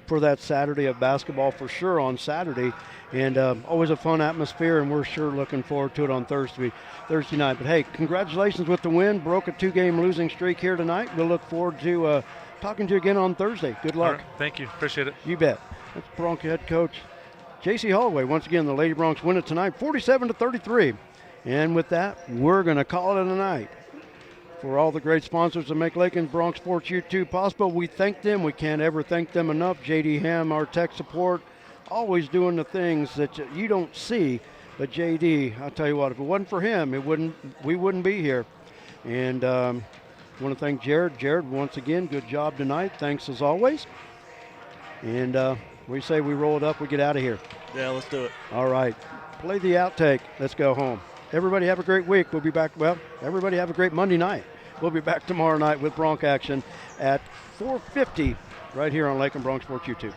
for that Saturday of basketball for sure on Saturday, and always a fun atmosphere, and we're sure looking forward to it on Thursday night. But hey, congratulations with the win. Broke a 2-game losing streak here tonight. We'll look forward to talking to you again on Thursday. Good luck. Right, thank you. Appreciate it. You bet. That's Bronc head coach J.C. Holloway. Once again, the Lady Broncs win it tonight, 47-33. And with that, we're going to call it a night. For all the great sponsors that make Lakin's Bronx Sports U2 possible, we thank them. We can't ever thank them enough. J.D. Ham, our tech support, always doing the things that you don't see. But JD, I'll tell you what, if it wasn't for him, we wouldn't be here. And I want to thank Jared. Jared, once again, good job tonight. Thanks as always. And we say we roll it up, we get out of here. Yeah, let's do it. All right. Play the outtake. Let's go home. Everybody have a great week. We'll be back. Well, everybody have a great Monday night. We'll be back tomorrow night with Bronc action at 4:50 right here on Lakin Bronc Sports YouTube.